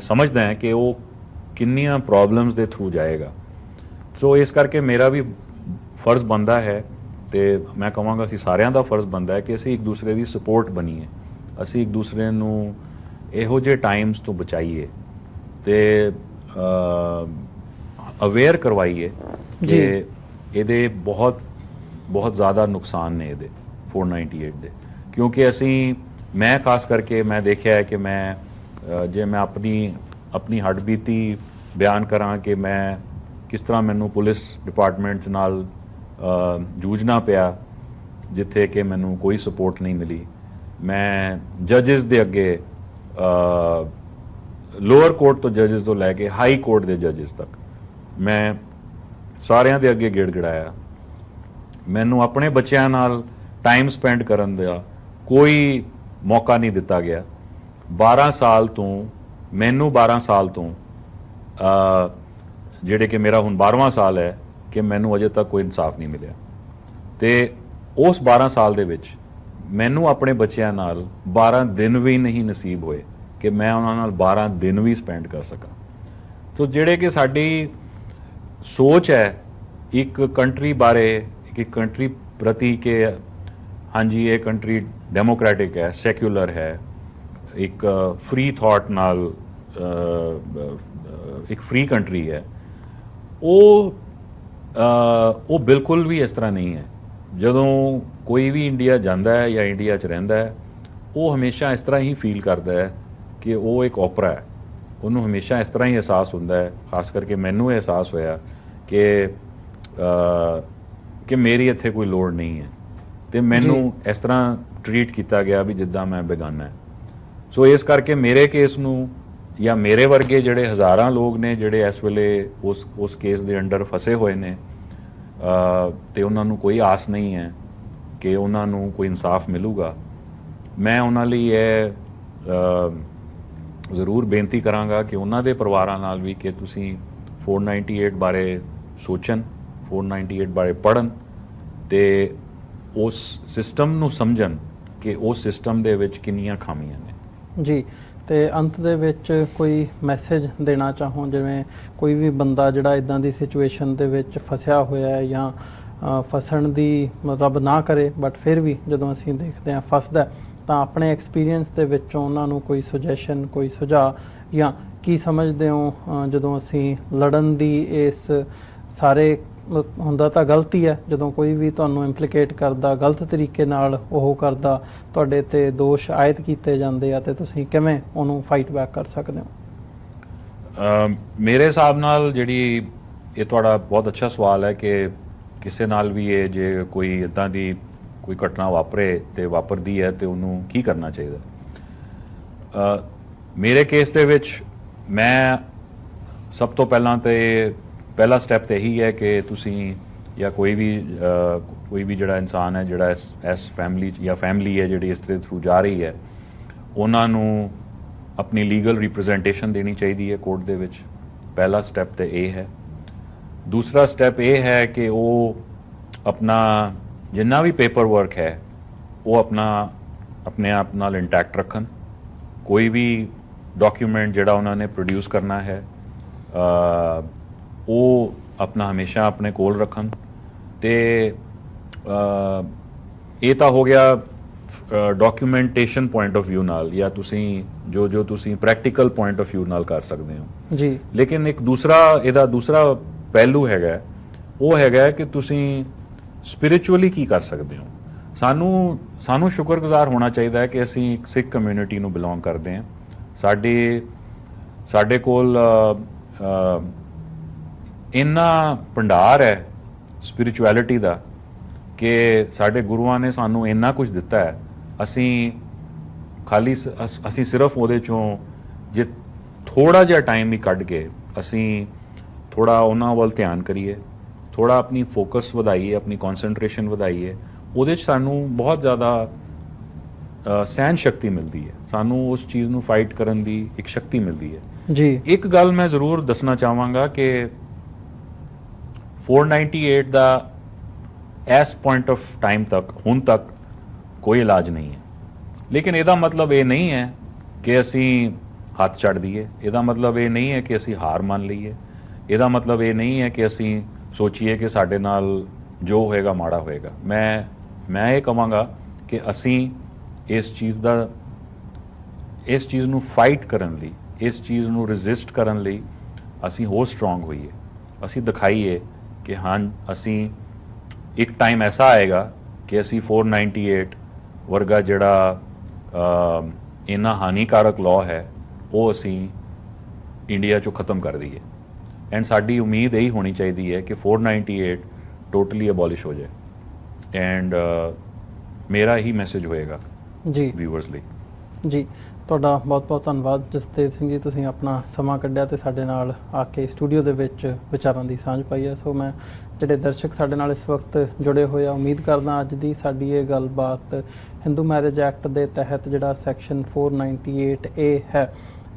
ਸਮਝਦਾ ਹਾਂ ਕਿ ਉਹ ਕਿੰਨੀਆਂ ਪ੍ਰੋਬਲਮਸ ਦੇ ਥਰੂ ਜਾਏਗਾ। ਸੋ ਇਸ ਕਰਕੇ ਮੇਰਾ ਵੀ ਫਰਜ਼ ਬਣਦਾ ਹੈ ਤੇ ਮੈਂ ਕਹਾਂਗਾ ਅਸੀਂ ਸਾਰਿਆਂ ਦਾ ਫਰਜ਼ ਬਣਦਾ ਹੈ ਕਿ ਅਸੀਂ ਇੱਕ ਦੂਸਰੇ ਦੀ ਸਪੋਰਟ ਬਣੀਏ, ਅਸੀਂ ਇੱਕ ਦੂਸਰੇ ਨੂੰ ਇਹੋ ਜਿਹੇ ਟਾਈਮਸ ਤੋਂ ਬਚਾਈਏ ਤੇ ਅਵੇਅਰ ਕਰਵਾਈਏ ਕਿ ਇਹਦੇ ਬਹੁਤ ਬਹੁਤ ਜ਼ਿਆਦਾ ਨੁਕਸਾਨ ਨੇ ਇਹਦੇ 498 ਦੇ। ਕਿਉਂਕਿ ਮੈਂ ਖਾਸ ਕਰਕੇ ਮੈਂ ਦੇਖਿਆ ਹੈ ਕਿ ਜੇ ਮੈਂ ਆਪਣੀ ਹੱਡਬੀਤੀ ਬਿਆਨ ਕਰਾਂ ਕਿ ਮੈਂ ਕਿਸ ਤਰ੍ਹਾਂ ਮੈਨੂੰ ਪੁਲਿਸ ਡਿਪਾਰਟਮੈਂਟ ਨਾਲ ਜੂਝਣਾ ਪਿਆ ਜਿੱਥੇ ਕਿ ਮੈਨੂੰ ਕੋਈ ਸਪੋਰਟ ਨਹੀਂ ਮਿਲੀ। ਮੈਂ ਜੱਜਸ ਦੇ ਅੱਗੇ ਲੋਅਰ ਕੋਰਟ ਤੋਂ ਜੱਜਸ ਤੋਂ ਲੈ ਕੇ ਹਾਈ ਕੋਰਟ ਦੇ ਜੱਜਸ ਤੱਕ ਮੈਂ ਸਾਰਿਆਂ ਦੇ ਅੱਗੇ ਗਿੜਗਿੜਾਇਆ। ਮੈਨੂੰ ਆਪਣੇ ਬੱਚਿਆਂ ਨਾਲ ਟਾਈਮ ਸਪੈਂਡ ਕਰਨ ਦਾ ਕੋਈ ਮੌਕਾ ਨਹੀਂ ਦਿੱਤਾ ਗਿਆ। 12 ਸਾਲ ਤੋਂ ਜਿਹੜੇ ਕਿ ਮੇਰਾ ਹੁਣ 12ਵਾਂ ਸਾਲ ਹੈ ਕਿ ਮੈਨੂੰ ਅਜੇ ਤੱਕ ਕੋਈ ਇਨਸਾਫ ਨਹੀਂ ਮਿਲਿਆ ਤੇ ਉਸ 12 ਸਾਲ ਦੇ ਵਿੱਚ ਮੈਨੂੰ ਆਪਣੇ ਬੱਚਿਆਂ ਨਾਲ 12 ਦਿਨ ਵੀ ਨਹੀਂ ਨਸੀਬ ਹੋਏ ਕਿ ਮੈਂ ਉਹਨਾਂ ਨਾਲ 12 ਦਿਨ ਵੀ ਸਪੈਂਡ ਕਰ ਸਕਾਂ। ਸੋ ਜਿਹੜੇ ਕਿ ਸਾਡੀ ਸੋਚ ਹੈ ਇੱਕ ਕੰਟਰੀ ਬਾਰੇ, ਇੱਕ ਕੰਟਰੀ ਪ੍ਰਤੀ ਕਿ ਹਾਂਜੀ ਇਹ ਕੰਟਰੀ ਡੈਮੋਕ੍ਰੈਟਿਕ ਹੈ, ਸੈਕੂਲਰ ਹੈ, ਇੱਕ ਫ੍ਰੀ ਥਾਟ ਨਾਲ ਇੱਕ ਫ੍ਰੀ ਕੰਟਰੀ ਹੈ, ਉਹ ਬਿਲਕੁਲ ਵੀ ਇਸ ਤਰ੍ਹਾਂ ਨਹੀਂ ਹੈ। ਜਦੋਂ ਕੋਈ ਵੀ ਇੰਡੀਆ ਜਾਂਦਾ ਹੈ ਜਾਂ ਇੰਡੀਆ 'ਚ ਰਹਿੰਦਾ ਹੈ ਉਹ ਹਮੇਸ਼ਾ ਇਸ ਤਰ੍ਹਾਂ ਹੀ ਫੀਲ ਕਰਦਾ ਹੈ ਕਿ ਉਹ ਇੱਕ ਓਪਰਾ ਹੈ। ਉਹਨੂੰ ਹਮੇਸ਼ਾ ਇਸ ਤਰ੍ਹਾਂ ਹੀ ਅਹਿਸਾਸ ਹੁੰਦਾ ਹੈ, ਖਾਸ ਕਰਕੇ ਮੈਨੂੰ ਇਹ ਅਹਿਸਾਸ ਹੋਇਆ ਕਿ ਮੇਰੀ ਇੱਥੇ ਕੋਈ ਲੋੜ ਨਹੀਂ ਹੈ ਤੇ ਮੈਨੂੰ ਇਸ ਤਰ੍ਹਾਂ ਟਰੀਟ ਕੀਤਾ ਗਿਆ ਵੀ ਜਿੱਦਾਂ ਮੈਂ ਬੇਗਾਨਾ ਹੈ। ਸੋ ਇਸ ਕਰਕੇ ਮੇਰੇ ਕੇਸ ਨੂੰ ਜਾਂ ਮੇਰੇ ਵਰਗੇ ਜਿਹੜੇ ਹਜ਼ਾਰਾਂ ਲੋਕ ਨੇ ਜਿਹੜੇ ਇਸ ਵੇਲੇ ਉਸ ਕੇਸ ਦੇ ਅੰਡਰ ਫਸੇ ਹੋਏ ਨੇ ਤੇ ਉਹਨਾਂ ਨੂੰ ਕੋਈ ਆਸ ਨਹੀਂ ਹੈ ਕਿ ਉਹਨਾਂ ਨੂੰ ਕੋਈ ਇਨਸਾਫ ਮਿਲੂਗਾ, ਮੈਂ ਉਹਨਾਂ ਲਈ ਇਹ ਜ਼ਰੂਰ ਬੇਨਤੀ ਕਰਾਂਗਾ ਕਿ ਉਹਨਾਂ ਦੇ ਪਰਿਵਾਰਾਂ ਨਾਲ ਵੀ ਕਿ ਤੁਸੀਂ 498 ਬਾਰੇ ਸੋਚਣ, 498 ਬਾਰੇ ਪੜ੍ਹਨ ਤੇ ਉਸ ਸਿਸਟਮ ਨੂੰ ਸਮਝਣ ਕਿ ਉਸ ਸਿਸਟਮ ਦੇ ਵਿੱਚ ਕਿੰਨੀਆਂ ਖਾਮੀਆਂ ਨੇ। ਜੀ, ਤੇ ਅੰਤ ਦੇ ਵਿੱਚ ਕੋਈ ਮੈਸੇਜ ਦੇਣਾ ਚਾਹੋ, ਜਿਵੇਂ ਕੋਈ ਵੀ ਬੰਦਾ ਜਿਹੜਾ ਇਦਾਂ ਦੀ ਸਿਚੁਏਸ਼ਨ ਦੇ ਵਿੱਚ ਫਸਿਆ ਹੋਇਆ ਹੈ ਜਾਂ ਫਸਣ ਦੀ ਰੱਬ ਨਾ ਕਰੇ ਬਟ ਫਿਰ ਵੀ ਜਦੋਂ ਅਸੀਂ ਦੇਖਦੇ ਹਾਂ ਫਸਦਾ, ਤਾਂ ਆਪਣੇ ਐਕਸਪੀਰੀਅੰਸ ਦੇ ਵਿੱਚੋਂ ਉਹਨਾਂ ਨੂੰ ਕੋਈ ਸੁਜੈਸ਼ਨ, ਕੋਈ ਸੁਝਾਅ ਜਾਂ ਕੀ ਸਮਝਦੇ ਹੋ ਜਦੋਂ ਅਸੀਂ ਲੜਨ ਦੀ ਇਸ ਸਾਰੇ ਹੁੰਦਾ ਤਾਂ ਗਲਤੀ ਹੈ ਜਦੋਂ ਕੋਈ ਵੀ ਤੁਹਾਨੂੰ ਇੰਪਲੀਕੇਟ ਕਰਦਾ, ਗਲਤ ਤਰੀਕੇ ਨਾਲ ਉਹ ਕਰਦਾ, ਤੁਹਾਡੇ ਤੇ ਦੋਸ਼ ਆਇਦ ਕੀਤੇ ਜਾਂਦੇ ਆ ਤੇ ਤੁਸੀਂ ਕਿਵੇਂ ਉਹਨੂੰ ਫਾਈਟ ਬੈਕ ਕਰ ਸਕਦੇ ਹੋ? ਮੇਰੇ ਹਿਸਾਬ ਨਾਲ ਜਿਹੜੀ ਇਹ ਤੁਹਾਡਾ ਬਹੁਤ ਅੱਛਾ ਸਵਾਲ ਹੈ ਕਿ ਕਿਸੇ ਨਾਲ ਵੀ ਇਹ ਜੇ ਕੋਈ ਇੱਦਾਂ ਦੀ ਕੋਈ ਘਟਨਾ ਵਾਪਰੇ ਤੇ ਵਾਪਰਦੀ ਹੈ ਤੇ ਉਹਨੂੰ ਕੀ ਕਰਨਾ ਚਾਹੀਦਾ। ਮੇਰੇ ਕੇਸ ਦੇ ਵਿੱਚ ਮੈਂ ਸਭ ਤੋਂ ਪਹਿਲਾ ਸਟੈਪ ਤੇ ਇਹੀ ਹੈ ਕਿ ਤੁਸੀਂ ਜਾਂ ਕੋਈ ਵੀ ਜਿਹੜਾ ਇਨਸਾਨ ਹੈ ਜਿਹੜਾ ਇਸ ਫੈਮਿਲੀ ਜਾਂ ਫੈਮਿਲੀ ਹੈ ਜਿਹੜੀ ਇਸ ਦੇ ਥਰੂ ਜਾ ਰਹੀ ਹੈ ਉਹਨਾਂ ਨੂੰ ਆਪਣੀ ਲੀਗਲ ਰਿਪਰੈਜ਼ੈਂਟੇਸ਼ਨ ਦੇਣੀ ਚਾਹੀਦੀ ਹੈ ਕੋਰਟ ਦੇ ਵਿੱਚ। ਪਹਿਲਾ ਸਟੈਪ ਤੇ ਇਹ ਹੈ। ਦੂਸਰਾ ਸਟੈਪ ਇਹ ਹੈ ਕਿ ਉਹ ਆਪਣਾ ਜਿੰਨਾ ਵੀ ਪੇਪਰ ਵਰਕ ਹੈ ਉਹ ਆਪਣੇ ਆਪ ਨਾਲ ਇੰਟੈਕਟ ਰੱਖਣ। ਕੋਈ ਵੀ ਡਾਕੂਮੈਂਟ ਜਿਹੜਾ ਉਹਨਾਂ ਨੇ ਪ੍ਰੋਡਿਊਸ ਕਰਨਾ ਹੈ ਉਹ ਆਪਣਾ ਹਮੇਸ਼ਾ ਆਪਣੇ ਕੋਲ ਰੱਖਣ। ਤੇ ਇਹ ਤਾਂ ਹੋ ਗਿਆ ਡਾਕੂਮੈਂਟੇਸ਼ਨ ਪੁਆਇੰਟ ਆਫ ਵਿਊ ਨਾਲ ਜਾਂ ਤੁਸੀਂ ਜੋ ਤੁਸੀਂ ਪ੍ਰੈਕਟੀਕਲ ਪੁਆਇੰਟ ਆਫ ਵਿਊ ਨਾਲ ਕਰ ਸਕਦੇ ਹੋ ਜੀ। ਲੇਕਿਨ ਇੱਕ ਇਹਦਾ ਦੂਸਰਾ ਪਹਿਲੂ ਹੈਗਾ, ਉਹ ਹੈਗਾ ਕਿ ਤੁਸੀਂ ਸਪਿਰਿਚੁਅਲੀ ਕੀ ਕਰ ਸਕਦੇ ਹੋ। ਸਾਨੂੰ ਸ਼ੁਕਰਗੁਜ਼ਾਰ ਹੋਣਾ ਚਾਹੀਦਾ ਹੈ ਕਿ ਅਸੀਂ ਇੱਕ ਸਿੱਖ ਕਮਿਊਨਿਟੀ ਨੂੰ ਬਿਲੋਂਗ ਕਰਦੇ ਹਾਂ। ਸਾਡੇ ਕੋਲ ਇੰਨਾ ਭੰਡਾਰ ਹੈ ਸਪਿਰਿਚੁਅਲਿਟੀ ਦਾ ਕਿ ਸਾਡੇ ਗੁਰੂਆਂ ਨੇ ਸਾਨੂੰ ਇੰਨਾ ਕੁਝ ਦਿੱਤਾ ਹੈ। ਅਸੀਂ ਸਿਰਫ ਉਹਦੇ ਚੋਂ ਜੇ ਥੋੜਾ ਜਿਹਾ ਟਾਈਮ ਹੀ ਕੱਢ ਕੇ ਅਸੀਂ ਥੋੜਾ ਉਹਨਾਂ ਵੱਲ ਧਿਆਨ ਕਰੀਏ, ਥੋੜਾ ਆਪਣੀ ਫੋਕਸ ਵਧਾਈਏ, ਆਪਣੀ ਕਨਸੈਂਟਰੇਸ਼ਨ ਵਧਾਈਏ, ਉਹਦੇ 'ਚ ਸਾਨੂੰ ਬਹੁਤ ਜ਼ਿਆਦਾ ਸਹਿਨ ਸ਼ਕਤੀ ਮਿਲਦੀ ਹੈ, ਸਾਨੂੰ ਉਸ ਚੀਜ਼ ਨੂੰ ਫਾਈਟ ਕਰਨ ਦੀ ਇੱਕ ਸ਼ਕਤੀ ਮਿਲਦੀ ਹੈ ਜੀ। ਇੱਕ ਗੱਲ ਮੈਂ ਜ਼ਰੂਰ ਦੱਸਣਾ ਚਾਹਾਂਗਾ ਕਿ 498 ਦਾ ਇਸ ਪੁਆਇੰਟ ਆਫ ਟਾਈਮ ਤੱਕ ਹੁਣ ਤੱਕ ਕੋਈ ਇਲਾਜ ਨਹੀਂ ਹੈ। ਲੇਕਿਨ ਇਹਦਾ ਮਤਲਬ ਇਹ ਨਹੀਂ ਹੈ ਕਿ ਅਸੀਂ ਹੱਥ ਛੱਡ ਦਈਏ, ਇਹਦਾ ਮਤਲਬ ਇਹ ਨਹੀਂ ਹੈ ਕਿ ਅਸੀਂ ਹਾਰ ਮੰਨ ਲਈਏ, ਇਹਦਾ ਮਤਲਬ ਇਹ ਨਹੀਂ ਹੈ ਕਿ ਅਸੀਂ ਸੋਚੀਏ ਕਿ ਸਾਡੇ ਨਾਲ ਜੋ ਹੋਏਗਾ ਮਾੜਾ ਹੋਏਗਾ। ਮੈਂ ਇਹ ਕਹਾਂਗਾ ਕਿ ਅਸੀਂ ਇਸ ਚੀਜ਼ ਨੂੰ ਫਾਈਟ ਕਰਨ ਲਈ, ਇਸ ਚੀਜ਼ ਨੂੰ ਰੈਜ਼ਿਸਟ ਕਰਨ ਲਈ ਅਸੀਂ ਹੋਰ ਸਟਰੋਂਗ ਹੋਈਏ, ਅਸੀਂ ਦਿਖਾਈਏ ਕਿ ਹਾਂ ਅਸੀਂ ਇੱਕ ਟਾਈਮ ਐਸਾ ਆਏਗਾ ਕਿ ਅਸੀਂ 498 ਵਰਗਾ ਜਿਹੜਾ ਇੰਨਾ ਹਾਨੀਕਾਰਕ ਲਾਅ ਹੈ ਉਹ ਅਸੀਂ ਇੰਡੀਆ 'ਚੋਂ ਖਤਮ ਕਰ ਦਈਏ। ਐਂਡ ਸਾਡੀ ਉਮੀਦ ਇਹੀ ਹੋਣੀ ਚਾਹੀਦੀ ਹੈ ਕਿ 498 ਟੋਟਲੀ ਅਬੋਲਿਸ਼ ਹੋ ਜਾਏ। ਐਂਡ ਮੇਰਾ ਹੀ ਮੈਸੇਜ ਹੋਏਗਾ ਜੀ ਵਿਊਅਰਸ ਲਈ। ਜੀ ਤੁਹਾਡਾ ਬਹੁਤ ਬਹੁਤ ਧੰਨਵਾਦ ਜਸਦੇਵ ਸਿੰਘ ਜੀ, ਤੁਸੀਂ ਆਪਣਾ ਸਮਾਂ ਕੱਢਿਆ ਤੇ ਸਾਡੇ ਨਾਲ ਆ ਕੇ ਸਟੂਡੀਓ ਦੇ ਵਿੱਚ ਵਿਚਾਰਾਂ ਦੀ ਸਾਂਝ ਪਾਈ ਹੈ। ਸੋ ਮੈਂ ਜਿਹੜੇ ਦਰਸ਼ਕ ਸਾਡੇ ਨਾਲ ਇਸ ਵਕਤ ਜੁੜੇ ਹੋਏ ਆ, ਉਮੀਦ ਕਰਦਾ ਅੱਜ ਦੀ ਸਾਡੀ ਇਹ ਗੱਲਬਾਤ ਹਿੰਦੂ ਮੈਰਿਜ ਐਕਟ ਦੇ ਤਹਿਤ ਜਿਹੜਾ ਸੈਕਸ਼ਨ 498A ਹੈ,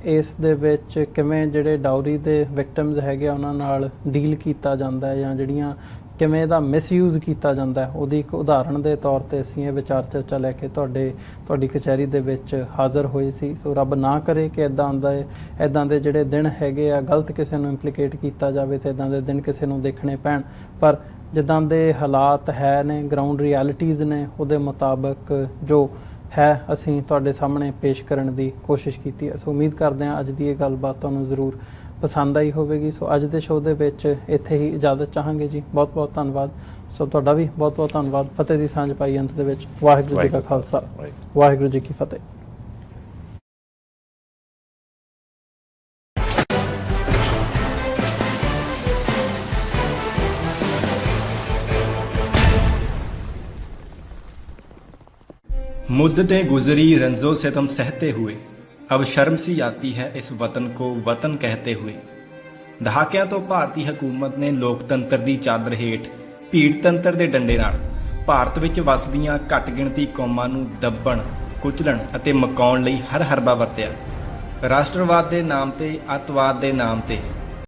ਇਸ ਦੇ ਵਿੱਚ ਕਿਵੇਂ ਜਿਹੜੇ ਡਾਊਰੀ ਦੇ ਵਿਕਟਿਮਸ ਹੈਗੇ ਆ ਉਹਨਾਂ ਨਾਲ ਡੀਲ ਕੀਤਾ ਜਾਂਦਾ ਹੈ ਜਾਂ ਜਿਹੜੀਆਂ ਕਿਵੇਂ ਇਹਦਾ ਮਿਸਯੂਜ਼ ਕੀਤਾ ਜਾਂਦਾ ਹੈ, ਉਹਦੀ ਇੱਕ ਉਦਾਹਰਣ ਦੇ ਤੌਰ ਤੇ ਅਸੀਂ ਇਹ ਵਿਚਾਰ ਚਰਚਾ ਲੈ ਕੇ ਤੁਹਾਡੀ ਕਚਹਿਰੀ ਦੇ ਵਿੱਚ ਹਾਜ਼ਰ ਹੋਏ ਸੀ। ਸੋ ਰੱਬ ਨਾ ਕਰੇ ਕਿ ਇੱਦਾਂ ਦੇ ਜਿਹੜੇ ਦਿਨ ਹੈਗੇ ਆ ਗਲਤ ਕਿਸੇ ਨੂੰ ਇੰਪਲੀਕੇਟ ਕੀਤਾ ਜਾਵੇ ਤੇ ਇੱਦਾਂ ਦੇ ਦਿਨ ਕਿਸੇ ਨੂੰ ਦੇਖਣੇ ਪੈਣ, ਪਰ ਜਿੱਦਾਂ ਦੇ ਹਾਲਾਤ ਹੈ ਨੇ, ਗਰਾਊਂਡ ਰਿਐਲਿਟੀਜ਼ ਨੇ, ਉਹਦੇ ਮੁਤਾਬਕ ਜੋ ਹੈ ਅਸੀਂ ਤੁਹਾਡੇ ਸਾਹਮਣੇ ਪੇਸ਼ ਕਰਨ ਦੀ ਕੋਸ਼ਿਸ਼ ਕੀਤੀ ਹੈ। ਸੋ ਉਮੀਦ ਕਰਦੇ ਹਾਂ ਅੱਜ ਦੀ ਇਹ ਗੱਲਬਾਤ ਤੁਹਾਨੂੰ ਜ਼ਰੂਰ ਪਸੰਦ ਆਈ ਹੋਵੇਗੀ। ਸੋ ਅੱਜ ਦੇ ਸ਼ੋਅ ਦੇ ਵਿੱਚ ਇੱਥੇ ਹੀ ਇਜਾਜ਼ਤ ਚਾਹਾਂਗੇ ਜੀ। ਬਹੁਤ ਬਹੁਤ ਧੰਨਵਾਦ। ਸੋ ਤੁਹਾਡਾ ਵੀ ਬਹੁਤ ਬਹੁਤ ਧੰਨਵਾਦ। ਫਤਿਹ ਦੀ ਸਾਂਝ ਪਾਈ ਅੰਤ ਦੇ ਵਿੱਚ। ਵਾਹਿਗੁਰੂ ਜੀ ਕਾ ਖਾਲਸਾ, ਵਾਹਿਗੁਰੂ ਜੀ ਕੀ ਫਤਿਹ। मुद्दतें गुजरी रंजो सितम सहते हुए, अब शर्म सी आती है इस वतन को वतन कहते हुए। ਦਹਾਕਿਆਂ ਤੋਂ ਭਾਰਤੀ ਹਕੂਮਤ ਨੇ ਲੋਕਤੰਤਰ ਦੀ ਚਾਦਰ ਹੇਠ ਭੀੜਤੰਤਰ ਦੇ ਡੰਡੇ ਨਾਲ ਭਾਰਤ ਵਿੱਚ ਵਸਦੀਆਂ ਘੱਟ ਗਿਣਤੀ ਕੌਮਾਂ ਨੂੰ ਦੱਬਣ, ਕੁਚਲਣ ਅਤੇ ਮਕਾਉਣ ਲਈ ਹਰ ਹਰਬਾ ਵਰਤਿਆ। ਰਾਸ਼ਟਰਵਾਦ ਦੇ ਨਾਮ ਤੇ, ਅੱਤਵਾਦ ਦੇ ਨਾਮ ਤੇ